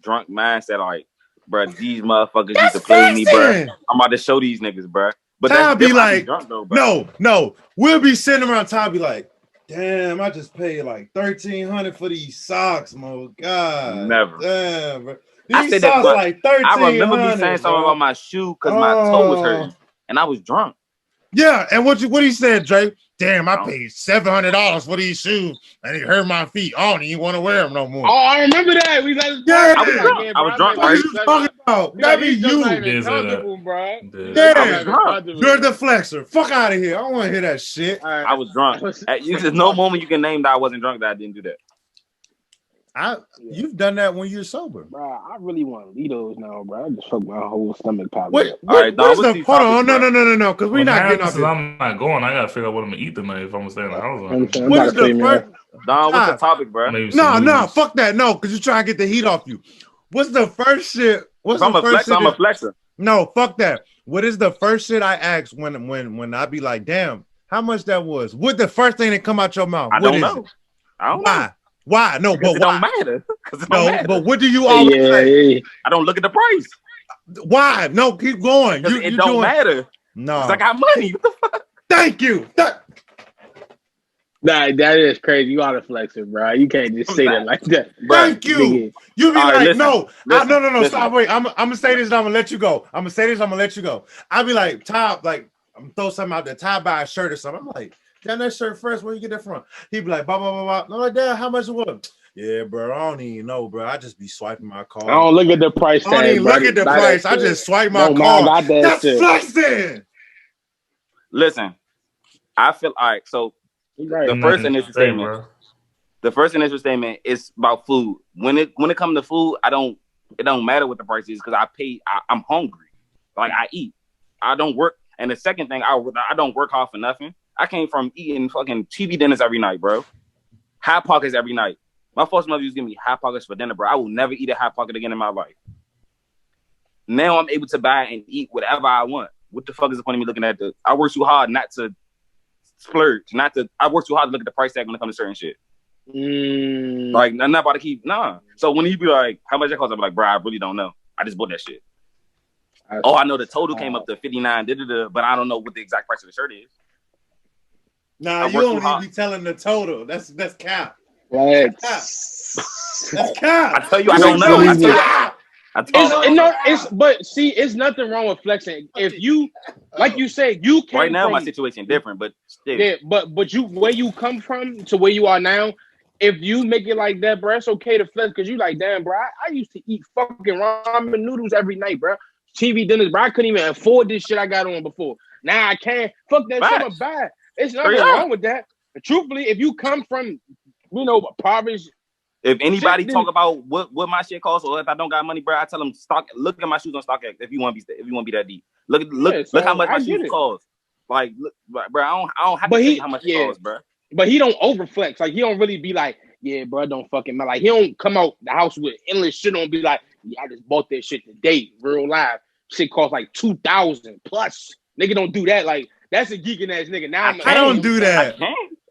C: drunk mindset, like, bro, these motherfuckers used to play me, bro. I'm about to show these niggas, bro. But
B: I'll be like,
C: drunk, though, bro.
B: No. We'll be sitting around time, be like, damn, I just paid like $1,300 for these socks, my God.
C: Never.
B: Damn, bro.
C: I said that, like $1,300. I remember me saying something about my shoe because my toe was hurting, and I was drunk.
B: Yeah, and what he said, Drake? Damn, I paid $700 for these shoes, and it hurt my feet. I don't even want to wear them no more.
D: Oh, I remember that. I
C: was drunk.
B: What are you talking about? That be you.
D: Bro.
B: You're the flexer. Fuck out of here. I don't want to hear that shit.
C: Right. I was drunk. There's no moment you can name that I wasn't drunk that I didn't do that.
B: You've done that when you're sober,
D: bro. I really want Litos now, bro. I just fucked my whole stomach pop.
B: Hold on, no, because we're not getting off.
A: I'm not going. I gotta figure out what I'm gonna eat tonight if I'm gonna stay in the house.
B: What is the first?
C: Don, what's the topic, bro?
B: No, fuck that. No, because you're trying to get the heat off you. What's the first shit?
C: I'm a flexer.
B: No, fuck that. What is the first shit I ask when I be like, damn, how much that was? What the first thing that come out your mouth?
C: I don't know.
B: Why? No, but
C: it don't matter.
B: But what do you always say?
C: I don't look at the price.
B: Why? No, keep going.
C: It don't matter.
B: No,
C: I got money. What the fuck?
B: Thank you.
D: That is crazy. You are the flexer, bro. You can't just say that like that.
B: Thank you. You be like, listen, no. Stop. Wait. I'm gonna say this and I'm gonna let you go. I'll be like, Ty, like, I'm throw something out there. Ty buy a shirt or something. I'm like, damn, that shirt fresh. Where you get that from? He be like, blah, blah, blah, blah. I'm like, damn, how much it was? Yeah, bro, I don't even know, bro. I just be swiping my card.
D: I don't look at the price tag.
B: I don't even look at the price. I just swipe my card. That's flexing.
C: Listen, I feel all right. So the first initial statement is about food. When it comes to food, it don't matter what the price is because I'm hungry. Like I eat. I don't work. And the second thing, I don't work hard for nothing. I came from eating fucking TV dinners every night, bro. Hot Pockets every night. My first mother used to give me Hot Pockets for dinner, bro. I will never eat a Hot Pocket again in my life. Now I'm able to buy and eat whatever I want. What the fuck is the point of me looking at I work too hard not to splurge, not to. I work too hard to look at the price tag when it comes to certain shit. Like I'm not about to keep So when he be like, "How much that cost?" I'm like, "Bro, I really don't know. I just bought that shit." I know the total came up to 59, but I don't know what the exact price of the shirt is.
B: Nah, you don't even be telling the total. That's cap.
D: That's
B: cap.
C: I tell you, I don't know.
D: But see, it's nothing wrong with flexing. If you, like you said, you came
C: right now,
D: from,
C: my situation different, but still.
D: Yeah, but you where you come from to where you are now. If you make it like that, bro, it's okay to flex because you like, damn, bro, I used to eat fucking ramen noodles every night, bro. TV dinners, bro. I couldn't even afford this shit I got on before. Now I can. Fuck that shit. I'm bad. It's nothing wrong with that. But truthfully, if you come from, impoverished.
C: If anybody talk about what my shit costs, or if I don't got money, bro, I tell them look at my shoes on StockX. If you want to be that deep, look how much my shoes cost. Like, look, bro, I don't have to tell you how much it costs, bro.
D: But he don't overflex. Like, he don't really be like, yeah, bro, don't fucking matter. Like, he don't come out the house with endless shit on. Be like, yeah, I just bought that shit today, real live. Shit cost like $2,000 plus. Nigga don't do that. Like, that's a geeking ass nigga. Now
B: I don't do that.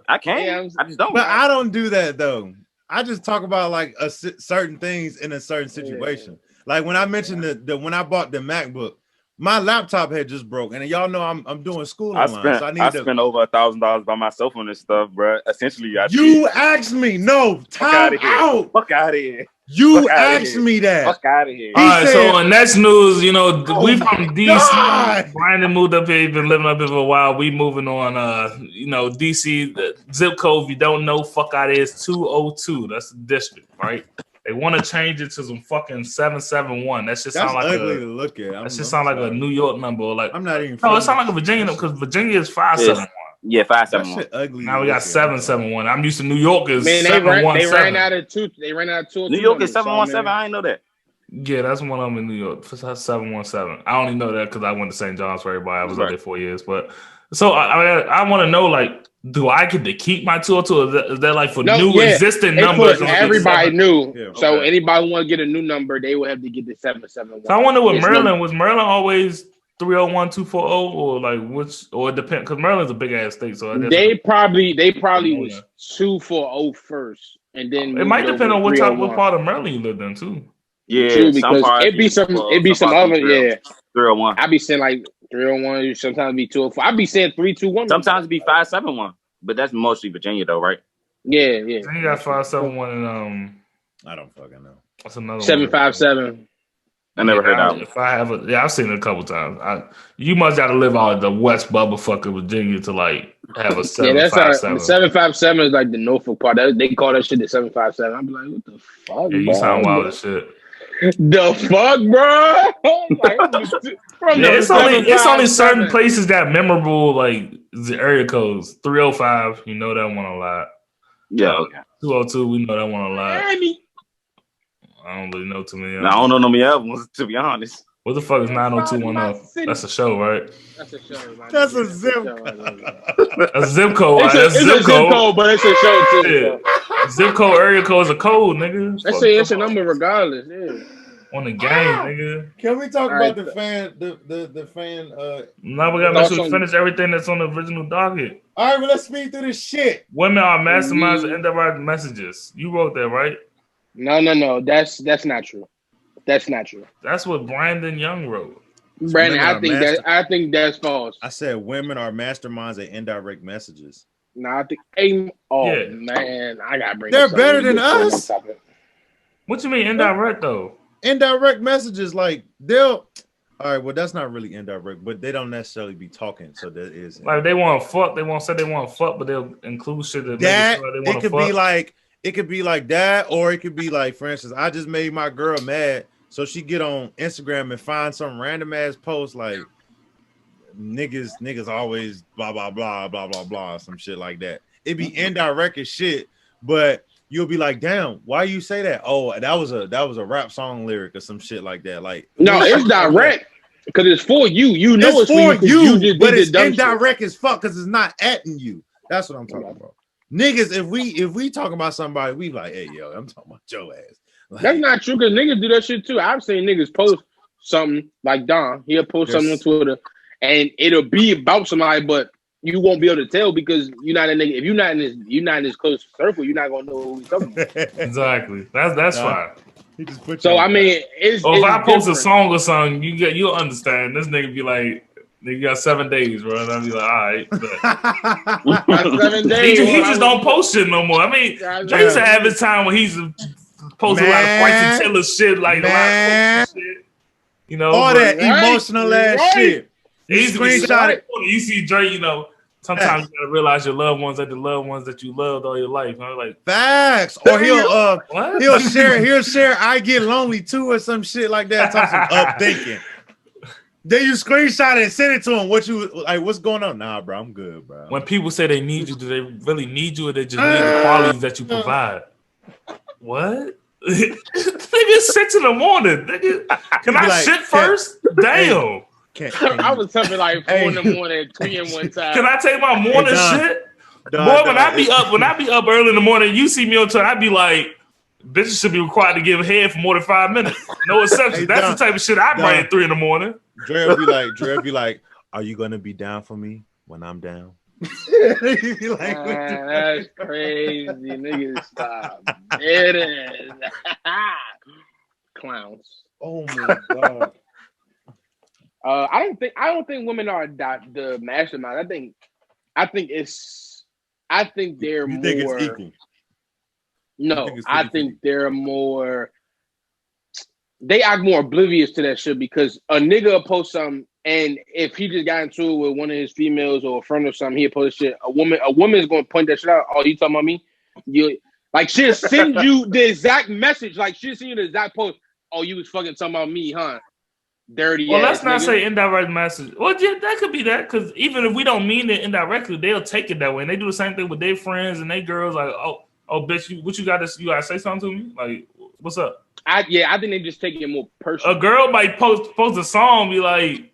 C: I can't. Yeah, I just don't.
B: But I don't do that though. I just talk about like certain things in a certain situation. Yeah. Like when I mentioned when I bought the MacBook, my laptop had just broke, and y'all know I'm doing school online.
C: I spent over $1,000 by myself on this stuff, bro. Essentially,
B: you asked me. No, time out.
C: Fuck out of here.
B: You asked me that.
C: Fuck out of here.
A: All right, so on next news, we from DC. God. Brandon moved up here, been living up here for a while. We moving on. DC, the zip code, if you don't know, fuck out of here, is 202. That's the district, right? They want to change it to some fucking 771. That just sound like
B: ugly to look at.
A: That just sound like a New York number. Like
B: I'm not even.
A: No, it sound like a Virginia number because Virginia is 571.
C: Yeah, 571.
B: Ugly.
A: Now we got 771. I'm used to New York is
D: 717. They ran out of two. They ran out of two.
C: New York is 717. I didn't know that.
A: Yeah, that's one of them in New York. 717. I only know that because I went to St. John's for everybody. I was out there 4 years. But so I want to know, like, do I get to keep my 202? Is that like for existing numbers?
D: Everybody new. Yeah, so anybody want to get a new number, they will have to get the 771.
A: So I wonder what Maryland was. Maryland always 301, 240, or like which, or it depends because Maryland's a big ass state. So
D: they probably was 240 first, and then
A: it might depend on what part of Maryland you lived in too.
C: Yeah,
D: because it'd be some other
C: 301.
D: I'd be saying like 301. Sometimes be 204. I'd be saying 321.
C: Sometimes it'd be 571, but that's mostly Virginia though, right?
D: Yeah.
A: Then you got 571 and
B: I don't fucking know.
A: What's another
D: 757.
C: I never heard that.
A: If I have I've seen it a couple times. You must got to live out of the West Bubblefucker, Virginia, to like have a 757.
D: 757 is like the Norfolk part. They call that shit the 757. I'm like, what the fuck?
A: Yeah, you sound wild as shit.
D: The fuck, bro?
A: It's only certain places that memorable, like the area codes. 305, you know that one a lot.
C: Yeah, okay.
A: 202, we know that one a lot. I don't really know too many.
C: I don't know no many other ones, to be honest.
A: What the fuck is 90210? That's a show, right?
D: That's a show. Man.
B: That's a zip code.
A: A zip code.
D: It's a zip code, but it's a show too.
A: Yeah. Zip code, area code is a code, nigga.
D: It's a number regardless. Yeah.
A: On the game, nigga.
B: Can we talk about the fan? The fan.
A: No, we gotta make sure we finish everything that's on the original docket.
B: All right, well, let's speed through this shit.
A: Women are masterminds and indirect messages. You wrote that, right?
D: No. That's not true. That's not true.
A: That's what Brandon Young wrote.
D: Brandon, I think that's false.
B: I said women are masterminds and indirect messages.
D: No, I think man, I gotta bring.
B: They're better than us.
A: What you mean indirect though?
B: Indirect messages, like they'll. All right, well, that's not really indirect, but they don't necessarily be talking. So that is
A: like they want to fuck. They won't say they want to fuck, but they'll include shit that
B: it could be like. It could be like that, or it could be like, for instance, I just made my girl mad, so she get on Instagram and find some random ass post like niggas always blah blah blah blah blah blah, some shit like that. It'd be indirect as shit, but you'll be like, damn, why you say that? Oh, that was a rap song lyric or some shit like that. Like,
D: no, it's direct because it's for you. You know it's for you,
B: but it's indirect as fuck because it's not atting you. That's what I'm talking about. Niggas, if we talking about somebody, we like, hey, yo, I'm talking about your ass. Like,
D: that's not true because niggas do that shit too. I've seen niggas post something like Don. He'll post something on Twitter and it'll be about somebody, but you won't be able to tell because you're not in. If you're not in this close circle, you're not gonna know who he's talking about.
A: Exactly. That's fine.
B: He just put
D: So I mean, it's
A: if I post
D: different.
A: a song or something, you'll understand. This nigga be like, "Nigga, you got 7 days, bro," and I'll be like, "All right."
D: 7 days.
A: He just don't post shit no more. I mean, Drake used to have his time when he's posting a lot of Bryson Tiller shit, like a lot of shit. You know,
B: all that emotional ass shit.
A: You screenshot it. You see Drake, sometimes you gotta realize your loved ones are the loved ones that you loved all your life. Like
B: facts. Or he'll share I Get Lonely Too or some shit like that. Some up thinking. Then you screenshot it and send it to him. What's going on? Nah, bro, I'm good, bro.
A: When people say they need you, do they really need you or they just need the qualities that you provide? What? Nigga, it's 6 in the morning. Nigga, can I shit first? Damn.
D: I was something like 4 in the morning, 3 in one time.
A: Can I take my morning shit? Boy, when I be up early in the morning, you see me on time, I be like, bitches should be required to give head for more than 5 minutes. No exception. That's the type of shit I bring at 3 in the morning.
B: Dre be like, are you gonna be down for me when I'm down?
D: Be like, that's crazy. Niggas stop. It is. Clowns.
B: Oh my god.
D: I don't think women are the mastermind. I think they're more.
B: Think it's equal?
D: No, I think they're more. They act more oblivious to that shit because a nigga will post something, and if he just got into it with one of his females or a friend or something, he'll post shit. A woman is going to point that shit out. Oh, you talking about me? She'll send you the exact message. Like she'll send you the exact post. Oh, you was fucking talking about me, huh? Dirty.
A: Well, let's not say indirect message. Well, yeah, that could be that because even if we don't mean it indirectly, they'll take it that way. And they do the same thing with their friends and their girls. Like, oh, bitch, what you got to? You got to say something to me? Like, what's up?
D: I think they just take it more personal.
A: A girl might post a song, be like,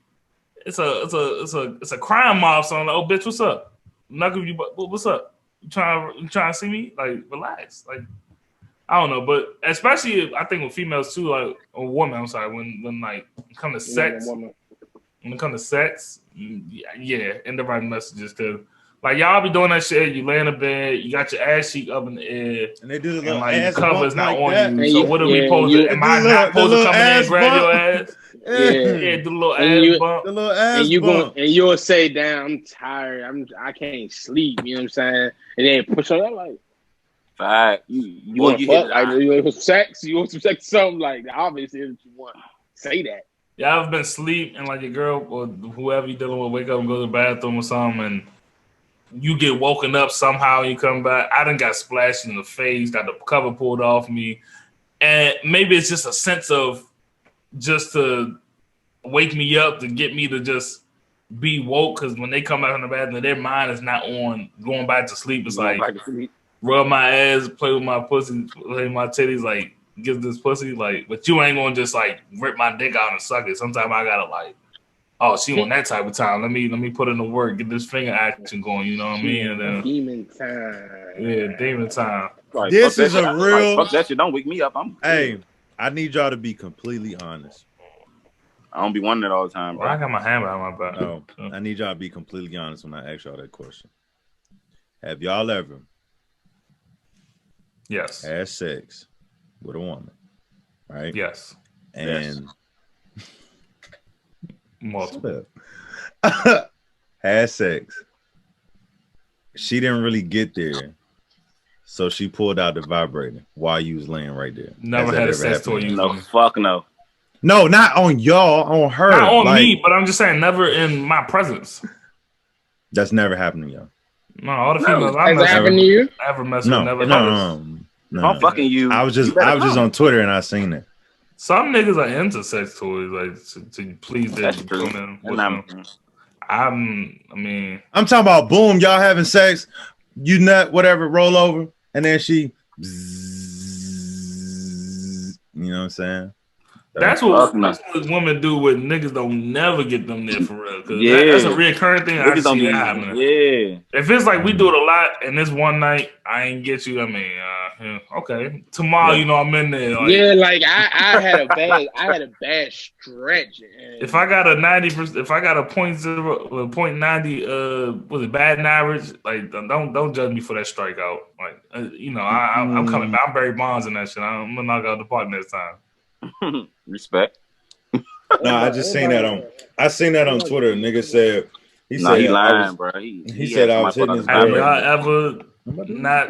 A: it's a crime mob song. Like, oh, bitch, what's up? I'm not gonna you. What's up? You trying to see me? Like, relax. Like, I don't know, but especially I think with females too, like or women. I'm sorry, when like it come to sex, yeah, indirect messages too. Like y'all be doing that shit. You lay in the bed, you got your ass cheek up in the air,
B: and they do the
A: little
B: like
A: ass
B: your cover's
A: not
B: like
A: on
B: that.
A: you. So what are we supposed to? Am I not supposed to come in and grab your ass? Yeah, do the little ass bump.
B: The little ass
D: bump. And you'll say, "Damn, I'm tired. I can't sleep." You know what I'm saying? And then push on that like.
C: Fact. You want
D: sex? You want some sex? Something like that. Obviously, if you want, say that.
A: Yeah, I've been asleep and like your girl or whoever you dealing with wake up and go to the bathroom or something, and you get woken up somehow. And you come back. I done got splashed in the face, got the cover pulled off me, and maybe it's just a sense of just to wake me up to get me to just be woke because when they come out from the bathroom, their mind is not on going back to sleep. It's like. Rub my ass, play with my pussy, play with my titties, like give this pussy, like. But you ain't gonna just like rip my dick out and suck it. Sometimes I gotta like, oh, she on that type of time. Let me put in the work, get this finger action going. You know what I mean? And then,
D: demon time.
A: Yeah, demon time.
C: Like,
B: this is a real.
C: Fuck that shit. Don't wake me up.
B: Hey, I need y'all to be completely honest.
C: I don't be wanting it all the time, bro.
A: Well, I got my hand behind my back.
B: No, I need y'all to be completely honest when I ask y'all that question. Have y'all ever?
A: Yes.
B: Had sex with a woman, right?
A: Yes.
B: And
A: multiple.
B: Had sex. She didn't really get there, so she pulled out the vibrator while you was laying right there.
A: Never had a sex toy.
C: No, fuck no.
B: No, not on y'all, on her.
A: Not on me, but I'm just saying, never in my presence.
B: That's never happened to y'all.
A: No, all the females
D: I've happened to you.
A: Ever mess with never.
C: No. I'm fucking you.
B: I was just on Twitter and I seen it.
A: Some niggas are into sex toys, like to please their women. I mean,
B: I'm talking about boom, y'all having sex, you nut, whatever, roll over, and then she, bzzz, you know what I'm saying?
A: That's what women do with niggas don't never get them there for real. Cause that's a reoccurring thing. I see that happening.
C: Yeah.
A: If it's like we do it a lot and this one night I ain't get you, I mean, okay. Tomorrow, you know, I'm in there. Like,
D: yeah, like I had a bad stretch.
A: If I got a 90%, if I got a 0.90, was it batting average? Like, don't judge me for that strikeout. Like, you know, I'm coming back. I'm Barry Bonds in that shit. I'm gonna knock out the park next time.
C: Respect.
B: No, I seen that on Twitter. Nigga said he
C: lying, bro. He
B: said I was hitting his
A: girl. Have y'all ever not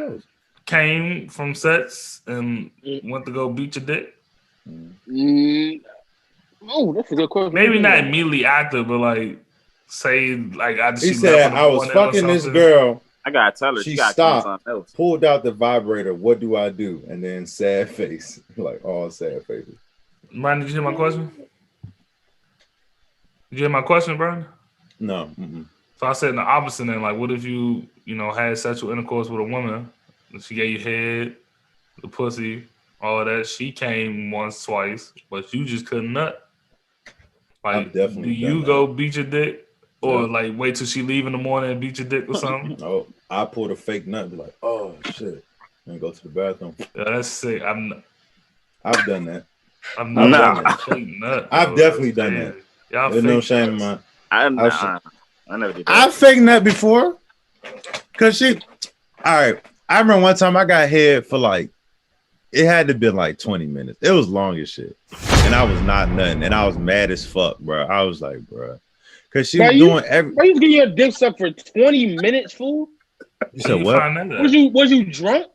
A: came from sets and went to go beat your dick?
D: Oh, that's a good question.
A: Maybe not immediately after, but like say like I just.
B: He said I was fucking this girl.
C: I gotta tell her
B: she stopped, pulled out the vibrator. What do I do? And then sad face, like all sad faces.
A: Brian, did you hear my question? Did you hear my question, Brian?
B: No.
A: So I said in the opposite end, like, what if you had sexual intercourse with a woman, and she gave you head, the pussy, all that. She came once, twice, but you just couldn't nut. Like, do you go beat your dick? Or like wait till she leave in the morning and beat your dick or something?
B: Oh, I pulled a fake nut and be like, oh shit. And go to the bathroom.
A: Yeah, that's sick. I've
B: done that.
A: I've never done a fake nut.
B: I've definitely done that.
A: Y'all
B: There's no shame in mine.
C: I never did that.
B: I fake nut before. Cause all right. I remember one time I got head for like, it had to be like 20 minutes. It was long as shit. And I was not nutting. And I was mad as fuck, bro. I was like, bro. Cause she was doing everything.
D: Why you getting your dick sucked for 20 minutes, fool?
B: You said what?
D: Was you drunk?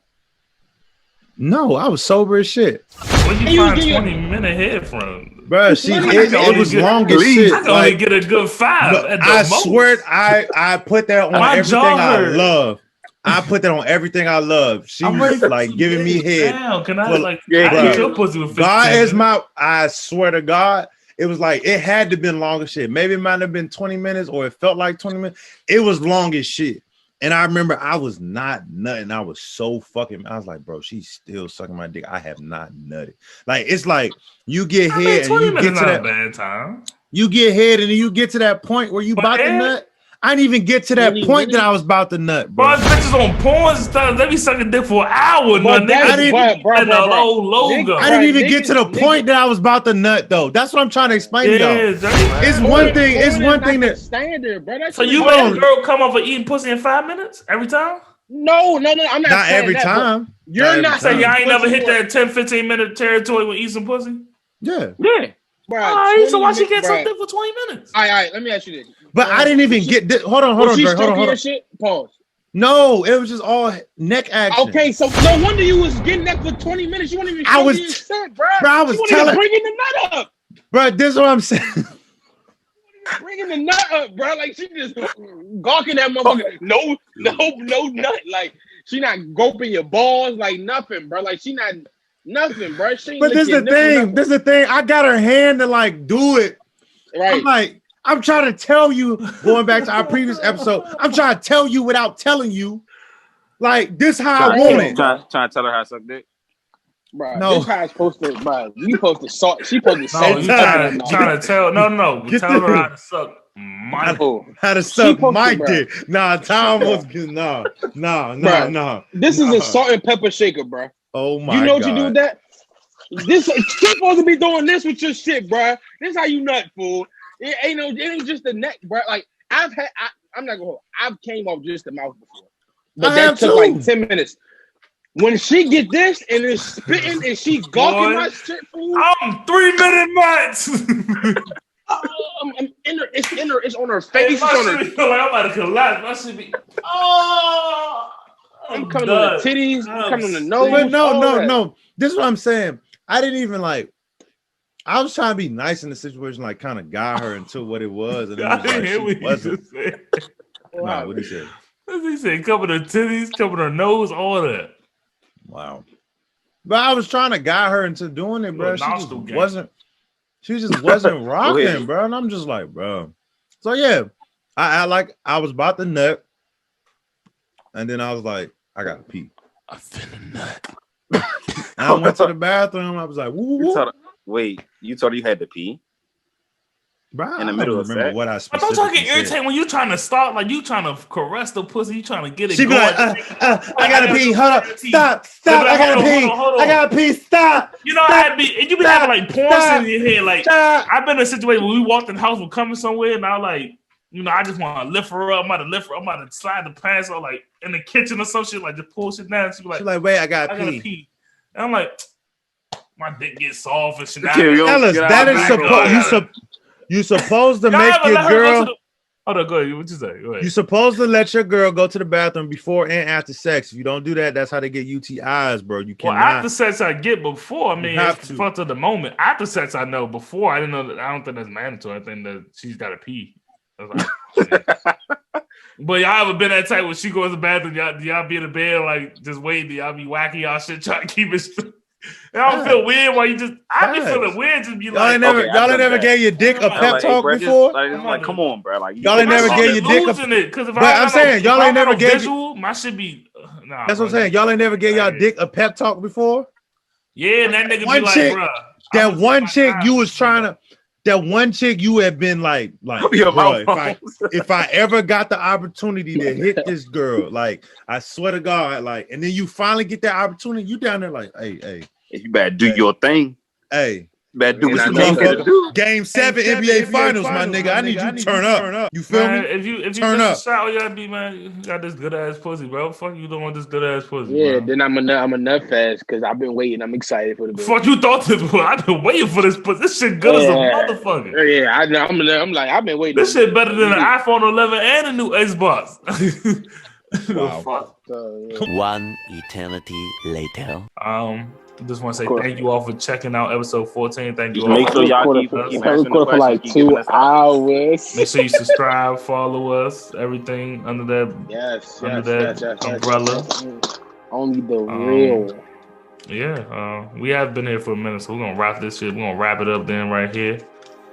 B: No, I was sober as shit.
A: Where'd you find 20-minute head from?
B: Bro, it was long as shit.
A: I can only get a good 5.
B: I swear, I put that on everything I love. I put that on everything I love. She was like giving me head.
A: Can I get your pussy with 15
B: God is I swear to God. It was like, it had to have been long as shit. Maybe it might have been 20 minutes or it felt like 20 minutes. It was long as shit. And I remember I was not nutting. I was so fucking, I was like, bro, she's still sucking my dick. I have not nutted. Like, it's like you get head and you get to that
A: bad time.
B: You get head and then you get to that point where you about to nut. I didn't even get to that point that I was about to nut, bro.
A: Bitches on porn stuff, they be sucking dick for an hour.
B: I didn't even get to the point that I was about to nut, though. That's what I'm trying to explain to y'all. It's one thing. It's one thing that
D: standard, bro.
A: So you let a girl come off of eating pussy in 5 minutes every time?
D: No. I'm not.
B: Not every time.
D: You're not
A: saying y'all ain't never hit that 10-15 minute territory with eating some pussy?
B: Yeah.
D: Bro,
A: all right, so why she can't suck dick for 20 minutes?
D: All right, let me ask you this.
B: But I didn't even get this. Hold on, Drake. Hold on.
D: Shit? Pause.
B: No, it was just all neck action.
D: Okay, so no wonder you was getting that for 20 minutes. You weren't even bro.
B: I was
D: bringing the nut up.
B: Bro, this is what I'm saying.
D: Bringing the nut up, bro. Like, she just gawking that motherfucker. No nut. Like, she not gulping your balls like nothing, bro. Like, she not nothing, bro.
B: But this is the thing. This is the thing. I got her hand to like do it.
D: Right.
B: I'm trying to tell you, going back to our previous episode, I'm trying to tell you without telling you. Like, this how I want it.
C: Trying to tell her how to suck dick.
D: Bro, no. This how it's supposed to, bro. You supposed to salt. She supposed to say.
A: No, you trying to tell. No. Tell her how to suck my dick.
B: How to suck my dick. Nah, Tom was no.
D: This is a salt and pepper shaker, bro.
B: Oh my!
D: You know what you do with that? She's supposed to be doing this with your shit, bro. This is how you nut, fool. It ain't just the neck, bro. Like, I'm not gonna hold. I've came off just the mouth before, but that took like 10 minutes. When she get this and is spitting and she gawking my shit, fool.
A: I'm 3 minute nuts.
D: I'm in her. It's on her face.
A: Hey, like I'm about to collapse. My shit be.
D: I'm coming on the titties. I'm coming on the nose.
B: But no. This is what I'm saying. I didn't even like. I was trying to be nice in the situation, like kind of guide her into what it was, and
A: I didn't hear what you just said.
B: Nah, what he said?
A: He said, "Cover her titties, cover her nose, all that."
B: Wow. But I was trying to guide her into doing it, bro. She just wasn't rocking, bro. And I'm just like, bro. So yeah, I was about to nut, and then I was like, I gotta pee.
A: I finna nut.
B: And I went to the bathroom. I was like, woo.
C: Wait, you told her you had to pee?
B: Bro,
C: In the middle of
B: remember
C: sex?
B: what I
A: But
B: specifically
A: don't y'all get
B: said.
A: irritated when you trying to start, like you trying to caress the pussy, you trying to get it
B: She be
A: going.
B: like, I gotta pee. Hold up. Stop.
A: Like,
B: I gotta pee.
A: hold on.
B: I gotta pee. Stop.
A: You know, and you be having like porn in your head. Like
B: Stop.
A: I've been in a situation where we walked in the house, we're coming somewhere, and I like, you know, I just want to lift her up. I'm about to lift her up. I'm about to slide the pants or like in the kitchen or some shit, like just pull shit down. She be
B: She's like, wait, I gotta pee.
A: And I'm like, my dick gets soft and shit.
B: Ellis, that is you supposed to make your girl.
A: Hold on, go ahead. What you say? Go ahead.
B: You supposed to let your girl go to the bathroom before and after sex. If you don't do that, that's how they get UTIs, bro. You cannot.
A: Well, after sex, I get before. I mean,
B: have
A: it's
B: to.
A: fun to the moment. After sex, I know. Before, I didn't know that. I don't think that's mandatory. I think that she's got to pee. I was like, but y'all ever been that type when she goes to the bathroom? Y'all be in the bed like just waiting? Y'all be whacking y'all shit, trying to keep it straight. Y'all don't feel weird while you just. I be feeling weird. Just be
B: y'all ain't never gave your dick a pep talk before.
C: I'm like, come on, bro. Like
B: y'all ain't never gave your dick a.
A: Because if
B: I'm saying y'all ain't never gave.
A: My shit be. Nah,
B: that's what I'm saying. Y'all ain't never gave y'all dick a pep talk before.
A: Yeah, and that nigga
B: one
A: be like,
B: chick,
A: bruh.
B: That one chick you was trying to. That one chick you have been like, bro, if I ever got the opportunity to hit this girl, like, I swear to God, like, and then you finally get that opportunity, you down there like, hey,
C: you better do your thing.
B: Hey,
C: better do what you need do.
B: Game 7 NBA Finals, my nigga. I need you to turn up. You feel me?
A: If you
B: turn up,
A: shot, you gotta be, man. You got this good ass pussy, bro. Fuck you, don't want this good ass pussy.
D: Yeah,
A: bro.
D: then I'm a nut fast because I've been waiting. I'm excited for the baby.
A: Fuck you thought this was? I've been waiting for this pussy. This shit good as a motherfucker.
D: Yeah, I'm like, I've been waiting.
A: This shit better than an iPhone 11 and a new Xbox.
B: Wow.
E: One eternity later.
A: Just want to say thank you all for checking out episode 14. Thank you all.
C: Make sure y'all keep answering the
D: for like 2 hours.
A: Make sure you subscribe, follow us, everything under that umbrella.
D: Only the real.
A: Yeah, we have been here for a minute, so we're gonna wrap this shit. We're gonna wrap it up then right here.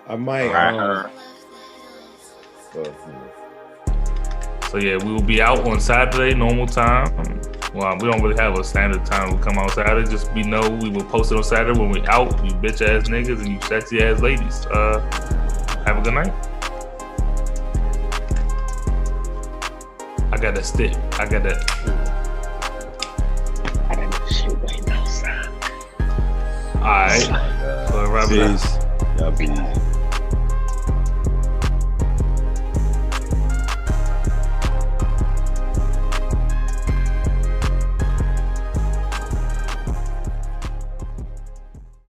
B: I might.
A: So yeah, we will be out on Saturday, normal time. Well, we don't really have a standard time we come out Saturday. Just know we will post it on Saturday when we out. You bitch ass niggas and you sexy ass ladies. Have a good night. I got that stick. I got that shit right now, son. All right. So,
B: Peace. Y'all be easy.